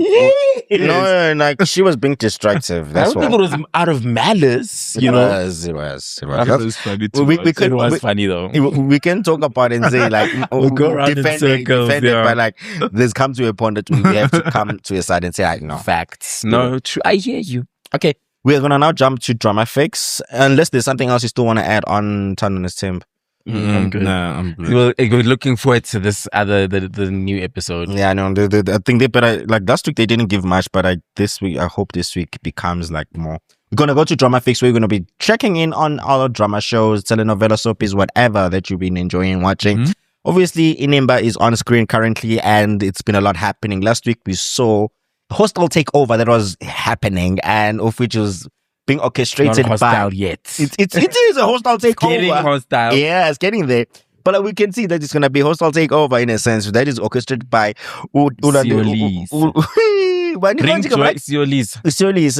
No, like she was being destructive. That's I don't think it was out of malice. It was. It was funny though. We can talk about it and say like we'll go around in circles, but like there's come to a point that we have to come to a side and say like no facts. No, true. I hear you. Okay. We're going to now jump to drama fix, unless there's something else you still want to add on Uthando and Nesthembu. I'm good. Nah, I'm good. We're looking forward to this the new episode. Yeah, no, I think they better, like last week they didn't give much, but I hope this week becomes like more. We're going to go to drama fix where we're going to be checking in on all our drama shows, telenovela, soapies, whatever that you've been enjoying watching. Mm-hmm. Obviously, Inimba is on screen currently and it's been a lot happening. Last week we saw hostile takeover that was happening and of which was being orchestrated not hostile by yet. It is a hostile takeover. It's getting hostile. Yeah, it's getting there. But we can see that it's gonna be hostile takeover in a sense that is orchestrated by Bring joy, Siolis. Siolis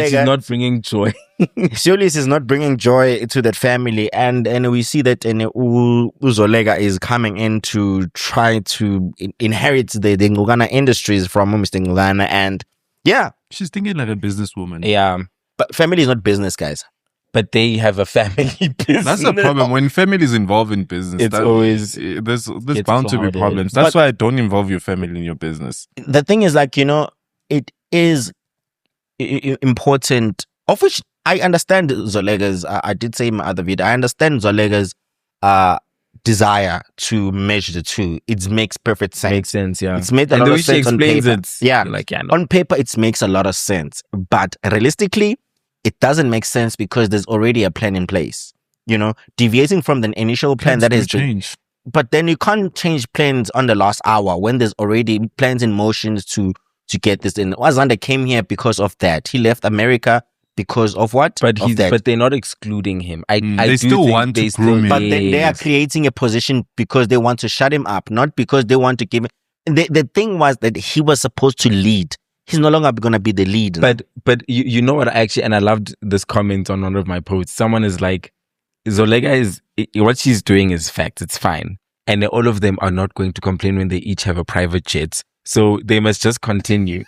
is not bringing joy. Siolis is not bringing joy to that family, and we see that Uzolega is coming in to try to inherit the Ngugana Industries from Mr. Ngugana, and yeah, she's thinking like a businesswoman. Yeah, but family is not business, guys. But they have a family business. That's the problem. When family is involved in business, it's always there's bound to be problems. That's why I don't involve your family in your business. The thing is, like, it is important. Of which I understand Zolega's. I did say in my other video. I understand Zolega's desire to merge the two. It makes perfect sense. Makes sense, yeah. It's made a lot of sense on paper. Yeah, on paper, it makes a lot of sense. But realistically, it doesn't make sense because there's already a plan in place. Deviating from the initial plan that is changed. But then you can't change plans on the last hour when there's already plans in motions to get this in. Wazanda came here because of that. He left America because of what? But they're not excluding him. They still want to groom him. But then they are creating a position because they want to shut him up, not because they want to give him. The thing was that he was supposed to lead. He's no longer going to be the lead. But you know what, and I loved this comment on one of my posts. Someone is like, Zolega what she's doing is fact. It's fine. And all of them are not going to complain when they each have a private jet. So they must just continue.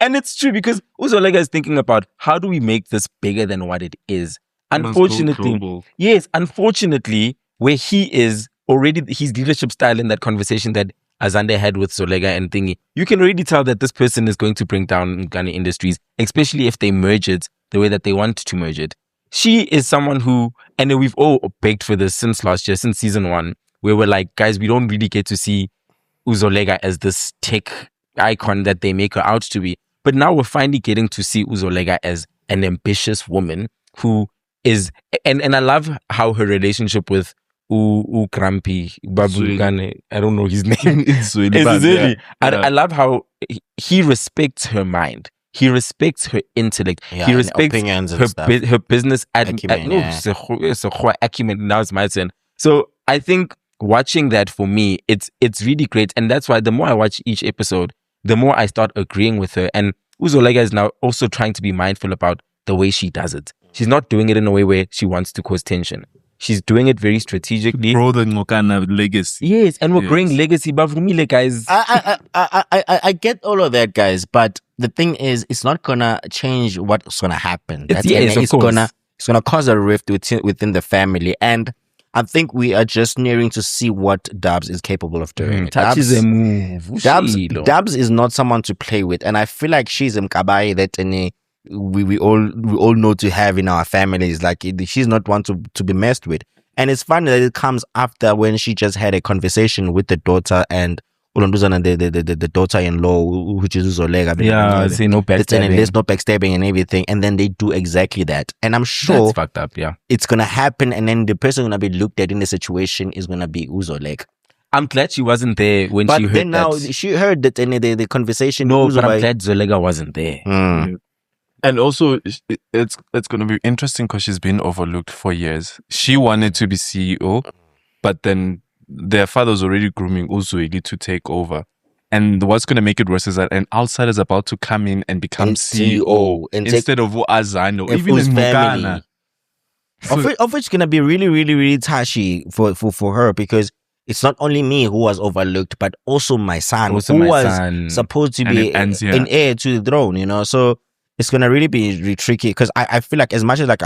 And it's true because Zolega is thinking about how do we make this bigger than what it is. Unfortunately, where he is already, his leadership style in that conversation that Azande had with Zolega and Thingy, you can already tell that this person is going to bring down Ghana Industries, especially if they merge it the way that they want to merge it. She is someone who, and we've all begged for this since last year, since season 1, where we're like, guys, we don't really get to see Uzolega as this tech icon that they make her out to be. But now we're finally getting to see Uzolega as an ambitious woman who is, and I love how her relationship with Grumpy Babulugane, I don't know his name. It's really bad. Yeah. I love how he respects her mind. He respects her intellect. Yeah, he respects her business acumen. Acumen. Now it's my turn. So I think watching that, for me, it's really great, and that's why the more I watch each episode, the more I start agreeing with her. And Uzolega is now also trying to be mindful about the way she does it. She's not doing it in a way where she wants to cause tension. She's doing it very strategically. Grow the Ngokana legacy. Yes, and we're growing legacy. But for me, guys, I get all of that, guys. But the thing is, it's not gonna change what's gonna happen. It's gonna cause a rift within the family, and I think we are just nearing to see what Dubs is capable of doing. Touch is a move. Dubs is not someone to play with, and I feel like she's a mkabayi that we all know to have in our families. Like, she's not one to be messed with. And it's funny that it comes after when she just had a conversation with the daughter and the daughter-in-law, which is Uzolega. Yeah, say no backstabbing. There's no backstabbing and everything. And then they do exactly that. And I'm sure that's fucked up, yeah. It's gonna happen, and then the person gonna be looked at in the situation is gonna be Uzolega. I'm glad she wasn't there when she heard that. But then now she heard that in the conversation. No, but I'm glad Zolega wasn't there. And also, it's going to be interesting because she's been overlooked for years. She wanted to be CEO, but then their father was already grooming Uzoegi to take over. And what's going to make it worse is that an outsider is about to come in and become CEO instead of Azano, even in Mugana. Of which is going to be really, really, really touchy for her, because it's not only me who was overlooked, but also my son, who was supposed to be an heir to the throne, you know. So it's gonna really be really tricky, because I feel like, as much as like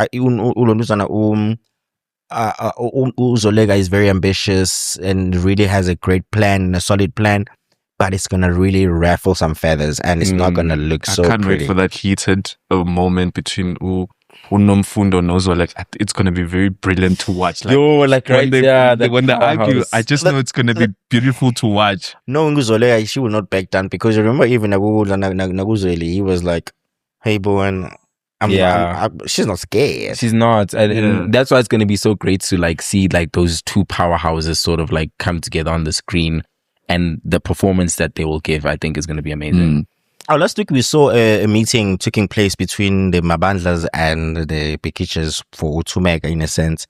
Uzolega is very ambitious and really has a great plan, a solid plan, but it's gonna really ruffle some feathers, and it's not gonna look so pretty. I can't wait for that heated moment between Unomfundo and Uzolega. It's gonna be very brilliant to watch. Like, when they argue, I just know it's gonna be beautiful to watch. Knowing Uzolega, she will not back down, because remember, even Naguzeli, he was like, "Hey, boy, and she's not scared. She's not, and that's why it's gonna be so great to like see like those two powerhouses sort of like come together on the screen, and the performance that they will give, I think, is gonna be amazing." Last week we saw a meeting taking place between the Mabandlas and the Pikiches for Uthumega, in a sense.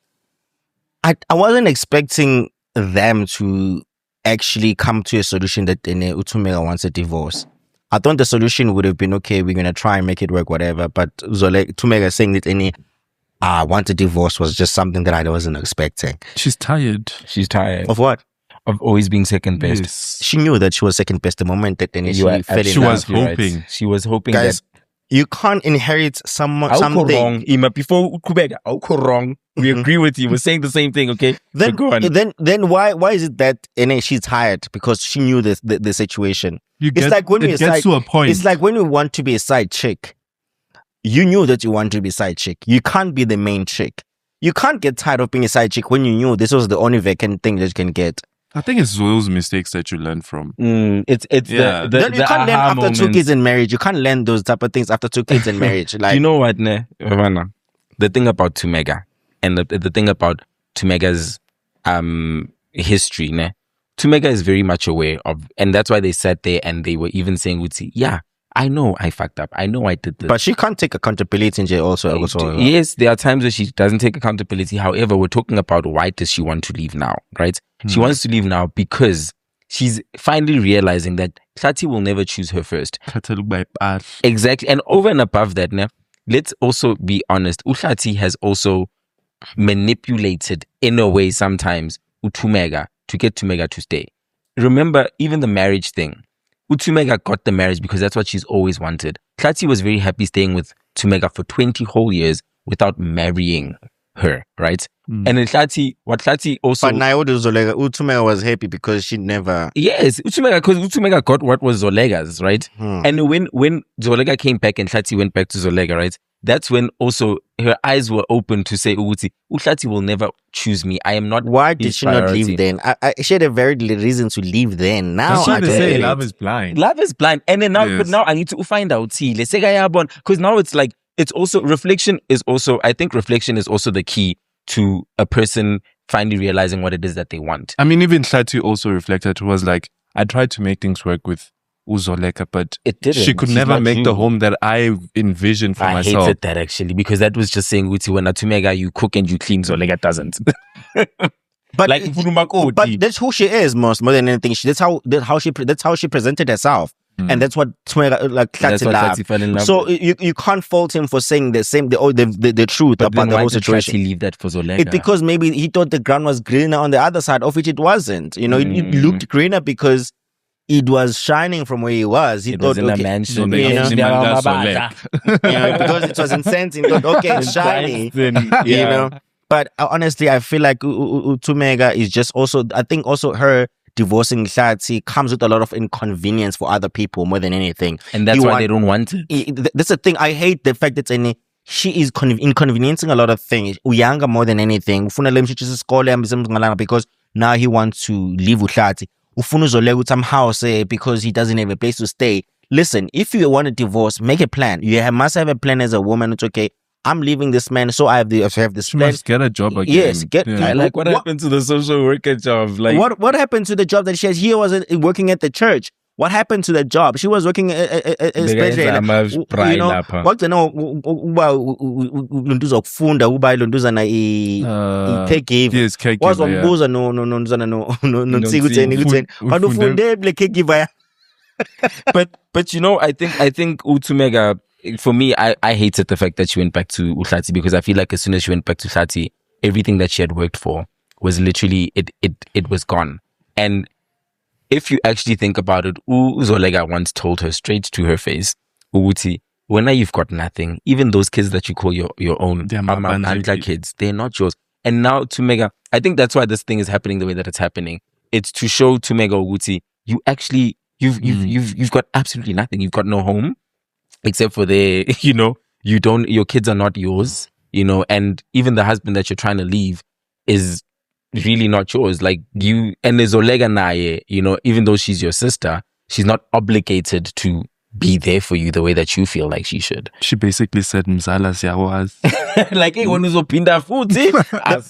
I wasn't expecting them to actually come to a solution that Uthumega wants a divorce. I thought the solution would have been, okay, we're going to try and make it work, whatever. But Uthumega saying that want a divorce was just something that I wasn't expecting. She's tired. She's tired. Of what? Of always being second best. Yes. She knew that she was second best the moment that she fell in love. She was hoping Guys, that you can't inherit something. Wrong. Before wrong. We agree with you. We're saying the same thing, okay? Then go on. Then why is it that she's tired? Because she knew the situation. It's like when we want to be a side chick. You knew that you want to be a side chick. You can't be the main chick. You can't get tired of being a side chick when you knew this was the only vacant thing that you can get. I think it's those mistakes that you learn from. You can't learn after 2 kids in marriage. You can't learn those type of things after 2 kids in marriage. Like, you know what, Ivana? The thing about Uthumega and the thing about Utumega's history, Uthumega is very much aware of, and that's why they sat there and they were even saying, yeah, I know I fucked up. I know I did this. But she can't take accountability in jail also. Yes, there are times where she doesn't take accountability. However, we're talking about, why does she want to leave now, right? She wants to leave now because she's finally realizing that Tlati will never choose her first. Exactly. And over and above that, let's also be honest. Utlati has also manipulated, in a way sometimes, Uthumega to get Uthumega to stay. Remember, even the marriage thing. Uthumega got the marriage because that's what she's always wanted. Tlati was very happy staying with Uthumega for 20 whole years without marrying her, right? And Tlati also... But now Uthumega was happy because she never... Yes, Uthumega got what was Zolega's, right? And when Zolega came back and Tlati went back to Zolega, right? That's when also her eyes were open to say, Utlati will never choose me. I am not. Why did she not leave then? She had a very reason to leave then. Now I say love is blind. Love is blind. And then now, but now I need to find out. Because now it's like, it's also, reflection is also the key to a person finally realizing what it is that they want. I mean, even Tlati also reflected. It was like, I tried to make things work with Uzolega, but it didn't. She could never make the home that I envisioned for myself. I hated that actually, because that was just saying, when Uthumega, you cook and you clean, Zolega doesn't. But like, but that's who she is more than anything. That's how she presented herself. And that's what Tlati fell in love. So you can't fault him for saying the truth about the whole situation. Why did Tlati leave that for Zolega? Because maybe he thought the ground was greener on the other side, of which it wasn't. You know, it looked greener because it was shining from where he was. He thought, in a mansion. Because it was incense. He thought, okay, it's shiny. You know. But honestly, I feel like Uthumega is just also, I think also her divorcing Tlati comes with a lot of inconvenience for other people more than anything. And that's why they don't want it. That's the thing. I hate the fact that she is inconveniencing a lot of things. Uyanga more than anything. Because now he wants to leave Tlati. ufuna uzolega some house because he doesn't have a place to stay. Listen, if you want a divorce, make a plan. You must have a plan as a woman. It's okay. I'm leaving this man, so I have this plan. Must get a job again. Yes, like what happened to the social worker job? Like what happened to the job that she has? He was working at the church. What happened to the job? She was working especially, you know, what you know, uzokufunda uba ilonduzana caregiver. Yes, caregiver. Wazombuza no nsikutheni but ufunde le caregiver. but you know, I think Uthumega, for me, I hated the fact that she went back to Uhlati, because I feel like as soon as she went back to Uhlati, everything that she had worked for was literally it was gone. And if you actually think about it, Uzolega once told her straight to her face, Uguti, when you've got nothing, even those kids that you call your own, they're kids, they're not yours. And now Thumega, I think that's why this thing is happening the way that it's happening. It's to show Thumega Uguti, you actually you've got absolutely nothing. You've got no home except for you know, your kids are not yours, you know, and even the husband that you're trying to leave is really not yours. Like you, and there's Olega Naye, you know, even though she's your sister, she's not obligated to be there for you the way that you feel like she should. She basically said Mzala siyakwazi. Like hey, when uzopinda futhi.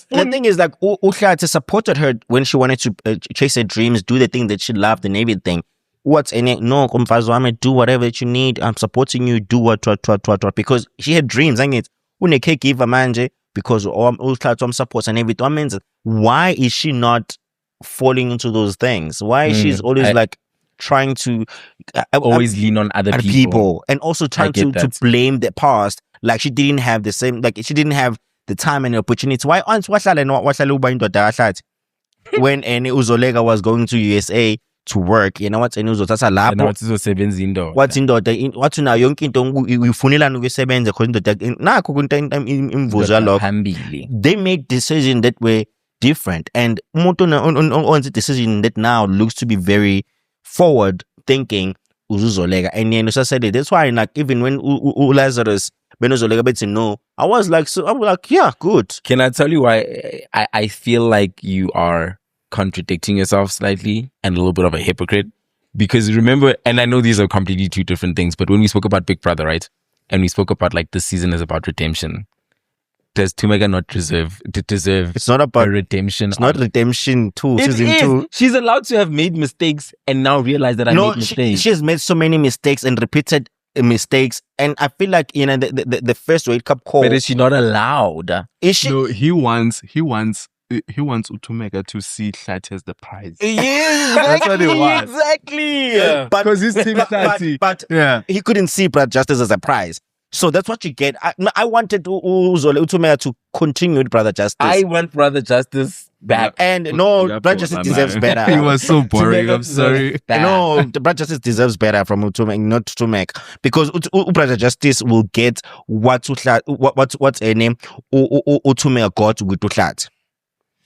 The thing is, like Uhlati supported her when she wanted to chase her dreams, do the thing that she loved and everything. What's in it? No, kumfazi wami, do whatever that you need. I'm supporting you. Do what, because she had dreams. And it's une caregiver manje, because Uhlati supports and everything. I mean, why is she not falling into those things? Why is she always like trying to always lean on other people and also trying to blame the past? Like she didn't have the same, like she didn't have the time and the opportunity. Why when Uzolega was going to USA to work, you know what, and uzothatha lapho uzosebenza indoda, wathi indoda wathi nayo yonke into uyifunelana ukusebenza because indoda nakho kunto imvuzo yalokho. They made decisions that were different, and umuntu on the decision that now looks to be very forward thinking uzolega. And then so said it, that's why, like, even when Lazarus Benuzolega better no, I was like yeah, good. Can I tell you why I feel like you are contradicting yourself slightly and a little bit of a hypocrite? Because remember, and I know these are completely two different things, but when we spoke about Big Brother, right, and we spoke about like this season is about redemption, does Thumega not deserve it's not about redemption? It's not redemption too. Season 2, she's allowed to have made mistakes and now realize that I made mistakes. She has made so many mistakes and repeated mistakes, and I feel like, you know, the first World Cup call, but is she not allowed? Is she? No, he wants Uthumega to see Hlati as the prize. Yes, that's what he wants. Exactly. Yeah. Because he's team Hlati. But yeah, he couldn't see Brad Justice as a prize. So that's what you get. I wanted Uthumega to continue with Brother Justice. I want Brother Justice back. And no, Brad Justice deserves better. He was so boring. I'm sorry. No, the Brad Justice deserves better from Uthumega, not Uthumega, because Brother Justice will get what's her name Uthumega got with Uhlati.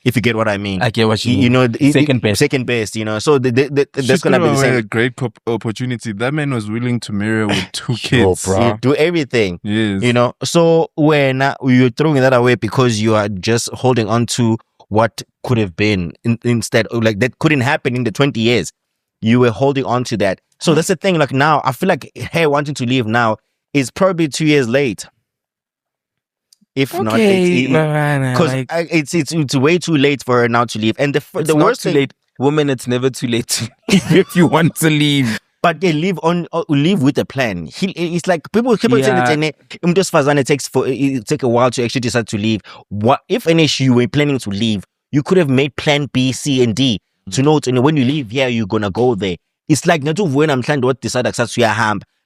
If you get what I mean. I get what you mean. You know, second best, you know. So that's gonna be the same. A great opportunity. That man was willing to marry her with 2 kids. You do everything. Yes. You know. So when you're throwing that away because you are just holding on to what could have been instead, like that couldn't happen in the 20 years. You were holding on to that. So that's the thing. Like now, I feel like her wanting to leave now is probably 2 years late. If not, because it's way too late for her now to leave. And the worst thing, late, woman, it's never too late to leave if you want to leave. But they live with a plan. It's like people say that it take a while to actually decide to leave. What if an issue you were planning to leave? You could have made plan B, C, and D to know when you leave here you're gonna go there. It's like not when I'm trying to decide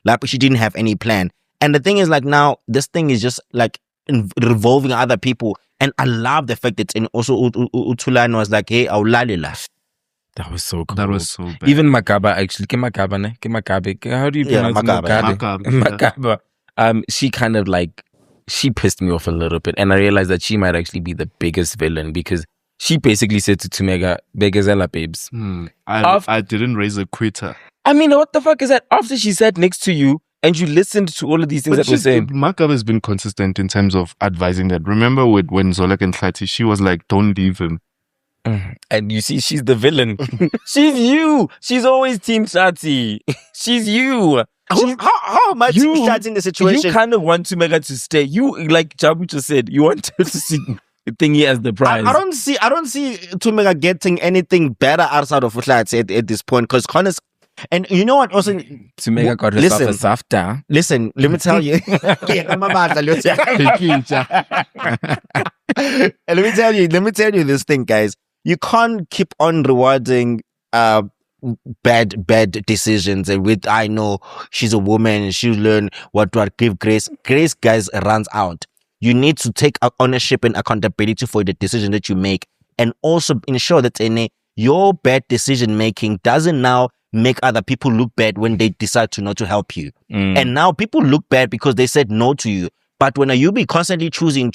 like she didn't have any plan. And the thing is, like, now this thing is just like revolving other people, and I love the fact that also Uthulani was like, hey, awulalila. That was so cool. That was so bad. Even Makaba, actually, Makabe, how do you pronounce Makaba? She kind of like, she pissed me off a little bit, and I realized that she might actually be the biggest villain, because she basically said to Thumega, Begazela babes. I didn't raise a quitter. I mean, what the fuck is that? After she sat next to you, and you listened to all of these things that we're saying. Makaba has been consistent in terms of advising that. Remember when Zolek and Hlati, she was like, don't leave him. And you see, she's the villain. She's you. She's always Team Shati. She's you. How much Shati in the situation? You kind of want Thumeka to stay. You, like Jabu just said, you want her to see the thingy as the prize. I don't see Thumeka getting anything better outside of Shati at this point, because Connors. And you know what? Also, Thumeka got herself a SAFTA. Listen, let me tell you. Let me tell you this thing, guys. You can't keep on rewarding bad decisions. And with, I know she's a woman, she'll learn what give grace. Grace, guys, runs out. You need to take ownership and accountability for the decision that you make, and also ensure that your bad decision making doesn't now make other people look bad when they decide to not to help you. And now people look bad because they said no to you. But when you be constantly choosing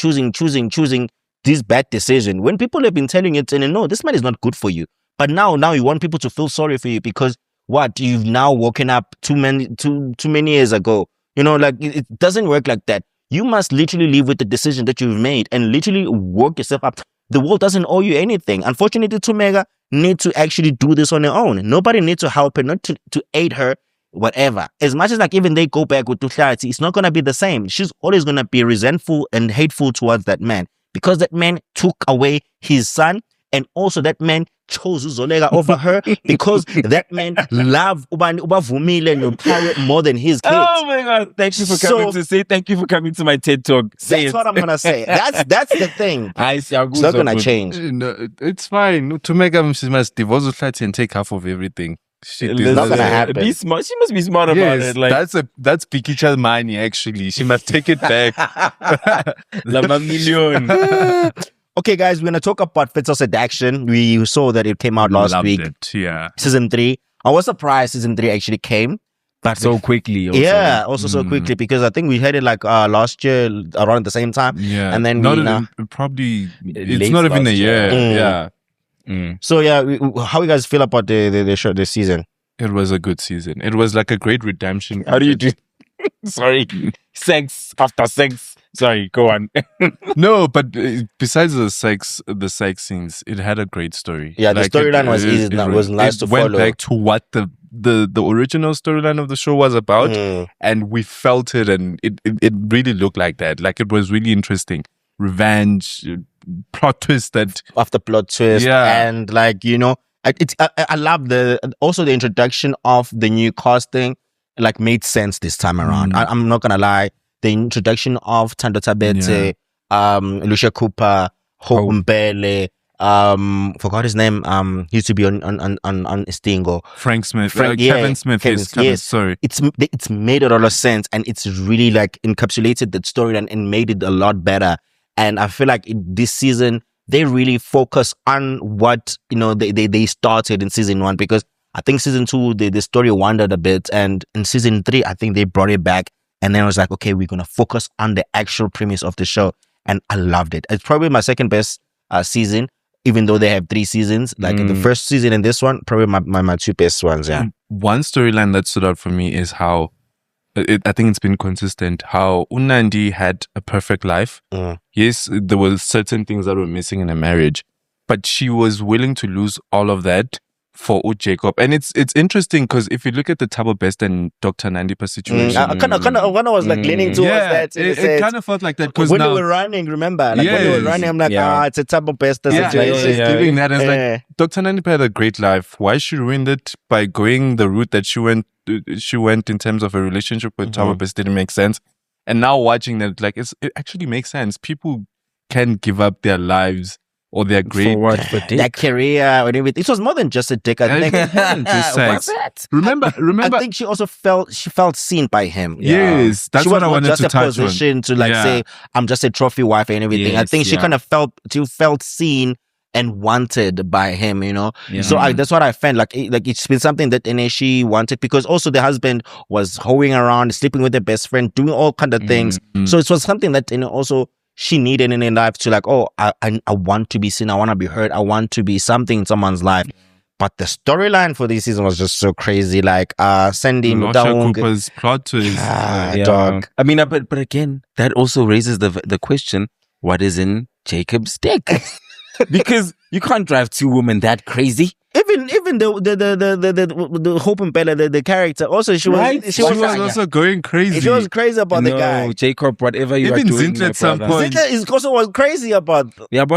this bad decision, when people have been telling you, no, this man is not good for you. But now you want people to feel sorry for you because what? You've now woken up too many years ago. You know, like it doesn't work like that. You must literally live with the decision that you've made and literally work yourself up. The world doesn't owe you anything. Unfortunately, Thumeka needs to actually do this on her own. Nobody needs to help her, not to aid her, whatever. As much as like even they go back with Tuhlati, it's not going to be the same. She's always going to be resentful and hateful towards that man because that man took away his son, and also that man chose Zoleka over her because that man loved Ubavumile and Pirate more than his kids. Oh my God. Thank you for coming to my TED Talk. That's what I'm going to say. That's the thing. It's not going to change. No, it's fine. Thumeka, she must divorce Uthando and take half of everything. It's not going to happen. Be smart. She must be smart about it. Like, that's Bikicha's money, actually. She must take it back. Lama million. Okay, guys, we're going to talk about Seduction. We saw that it came out last week. Yeah. Season 3. I was surprised Season 3 actually came. But so quickly. Also. Yeah, also so quickly, because I think we had it like last year around the same time. Yeah. And then probably, it's not even a year. Yeah. So yeah, how you guys feel about the show this season? It was a good season. It was like a great redemption. How do you do? Sorry. Sex after sex. Sorry, go on. No, but besides the sex scenes, it had a great story. Yeah, the storyline was easy. It was nice to follow. It went back to what the original storyline of the show was about, and we felt it, and it really looked like that. Like, it was really interesting. Revenge, plot twist after plot twist, and like, you know, I love also the introduction of the new casting. Like, made sense this time around. I'm not gonna lie. The introduction of Thando Tabete, Lucia Cooper, Hope Mbele, forgot his name. He used to be on Stingo. Frank Smith. Kevin Smith. Yes. Sorry. It's made a lot of sense, and it's really like encapsulated that story and made it a lot better. And I feel like this season they really focus on what, you know, they started in season 1, because I think season 2 the story wandered a bit, and in season 3 I think they brought it back. And then I was like, okay, we're going to focus on the actual premise of the show. And I loved it. It's probably my second best season, even though they have 3 seasons. Like the first season and this one, probably my 2 best ones, yeah. One storyline that stood out for me is how, I think it's been consistent, how Unandi had a perfect life. Yes, there were certain things that were missing in a marriage, but she was willing to lose all of that for Jacob. And it's interesting because if you look at the Thabo Best and Dr. Nandipa situation, I kind of was like leaning towards that. It kind of felt like that because when they were running, remember? Like when they were running, I'm like, it's a Thabo Best situation. Doing that, it's like Dr. Nandipa had a great life. Why she ruined it by going the route that she went in terms of a relationship with Thabo Best didn't make sense. And now watching that, like, it actually makes sense. People can give up their lives or their great their career or everything. It was more than just a dick. I think. What's that? Remember. I think she also felt seen by him. Yes, that's what I wanted to touch on. She was just a position to like say, I'm just a trophy wife and everything. Yes, I think she kind of felt seen and wanted by him, you know. So that's what I felt like it's been something that she wanted, because also the husband was hoeing around, sleeping with their best friend, doing all kind of things. So it was something that also she needed in her life to like, I want to be seen, I want to be heard, I want to be something in someone's life. But the storyline for this season was just so crazy. Like Sandy Cooper's plot twist. Dog. I mean, but again, that also raises the question: what is in Jacob's dick? because you can't drive 2 women that crazy. Even the Hope and Bella, the character, also she was also going crazy. She was crazy about the guy. Jacob, whatever you even are doing, Zintle at some point. Zintle also was crazy about. Like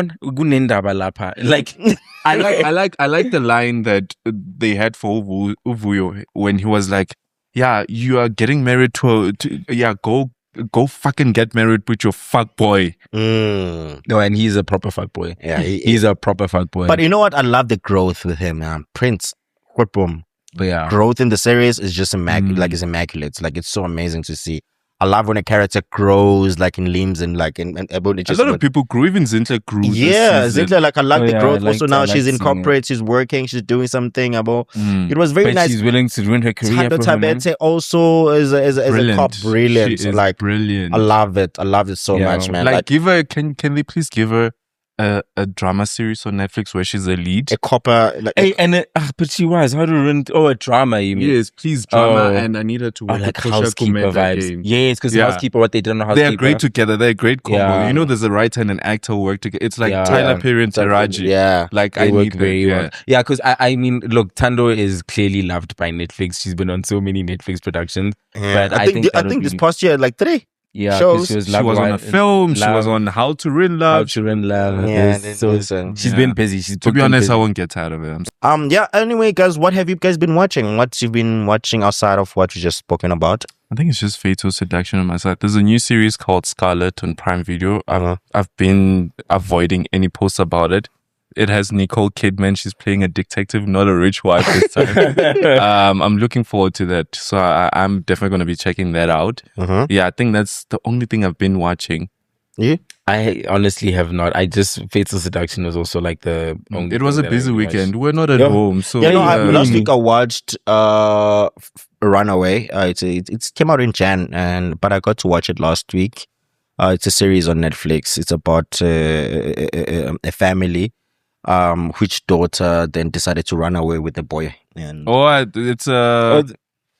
I like the line that they had for Uvuyo when he was like, "Yeah, you are getting married to go fucking get married with your fuck boy." No, and he's a proper fuck boy. Yeah, he's a proper fuck boy. But you know what? I love the growth with him, Prince. But yeah, growth in the series is just it's immaculate. Like it's so amazing to see. I love when a character grows, like in limbs and like in a lot of people grew. Even Zintle grew. Yeah, Zintle, like I like the growth. Also now she's in corporate, it. She's working, she's doing something about. It was very nice. She's willing to ruin her career. Tabete also is a cop, brilliant. She is like brilliant. I love it so much, man. Like give her, can they please give her a drama series on Netflix where she's a lead, a copper. But she was how to run a drama. You mean? Yes, please drama, and I need her to work like housekeeper vibes. Yes, because housekeeper, what they did on housekeeper, they're great together. They're a great combo. Yeah. You know, there's a writer and an actor who work together. It's like Tyler Perry and Taraji. Yeah, like they I work need very well. Yeah, because I mean, look, Uthando is clearly loved by Netflix. She's been on so many Netflix productions. Yeah. But I think this past year, like 3. Yeah, shows. She was on a film. She was on How to Ruin Love. Yeah, she's been busy. To be honest, I won't get tired of it. Yeah. Anyway, guys, what have you guys been watching? What you've been watching outside of what we just spoken about? I think it's just Fatal Seduction on my side. There's a new series called Scarlet on Prime Video. I've been avoiding any posts about it. It has Nicole Kidman. She's playing a detective, not a rich wife this time. I'm looking forward to that. So I'm definitely going to be checking that out. Yeah, I think that's the only thing I've been watching. Yeah? I honestly have not. Fatal Seduction was also like the only. It was a busy weekend. We're not at home. So last week I watched Runaway. It came out in Jan, but I got to watch it last week. It's a series on Netflix. It's about a family. Which daughter then decided to run away with the boy? And it's a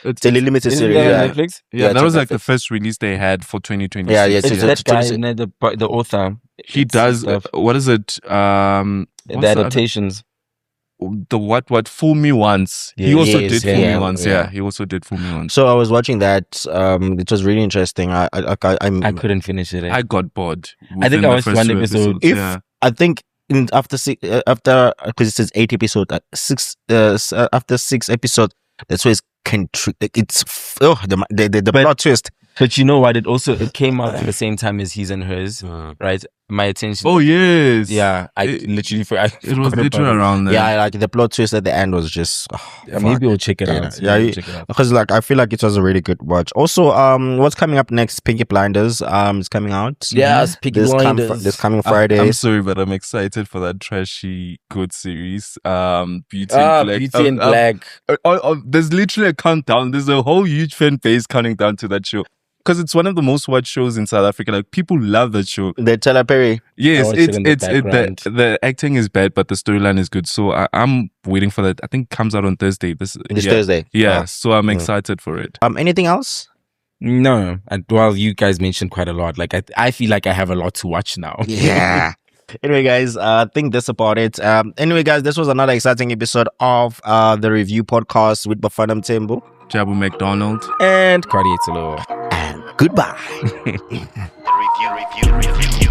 limited series. Netflix? Yeah, that was like the first release they had for 2020. Yeah, it's that guy, the author. He does. What is it? The adaptations. The what? Fool Me Once. He also did Fool Me Once. Yeah, he also did Fool Me Once. So I was watching that. It was really interesting. I couldn't finish it. I got bored. I think I watched one episode. I think. After because it says 8 episodes, after 6 episodes, that's where the plot twist. But you know what? It came out at the same time as His and Hers, right? My attention. Oh yes, yeah. Literally it was literally around there. Yeah, like the plot twist at the end was just. Maybe we'll check it out. Yeah, because like I feel like it was a really good watch. Also, what's coming up next? Pinky Blinders. It's coming out. Yes, Pinky Blinders. This coming Friday. I'm sorry, but I'm excited for that trashy good series. Beauty in Black. There's literally a countdown. There's a whole huge fan base counting down to that show. Because it's one of the most watched shows in South Africa. Like people love that show. The Tyler Perry. Yes, the acting is bad, but the storyline is good. So I'm waiting for that. I think it comes out on Thursday. This Thursday. Yeah, so I'm excited for it. Anything else? No. Well, you guys mentioned quite a lot. Like I feel like I have a lot to watch now. Yeah. Anyway, guys, I think that's about it. Anyway, guys, this was another exciting episode of the review podcast with Bafana Nesthembu, Jabu McDonald, and Cardi Italo. And goodbye. Review.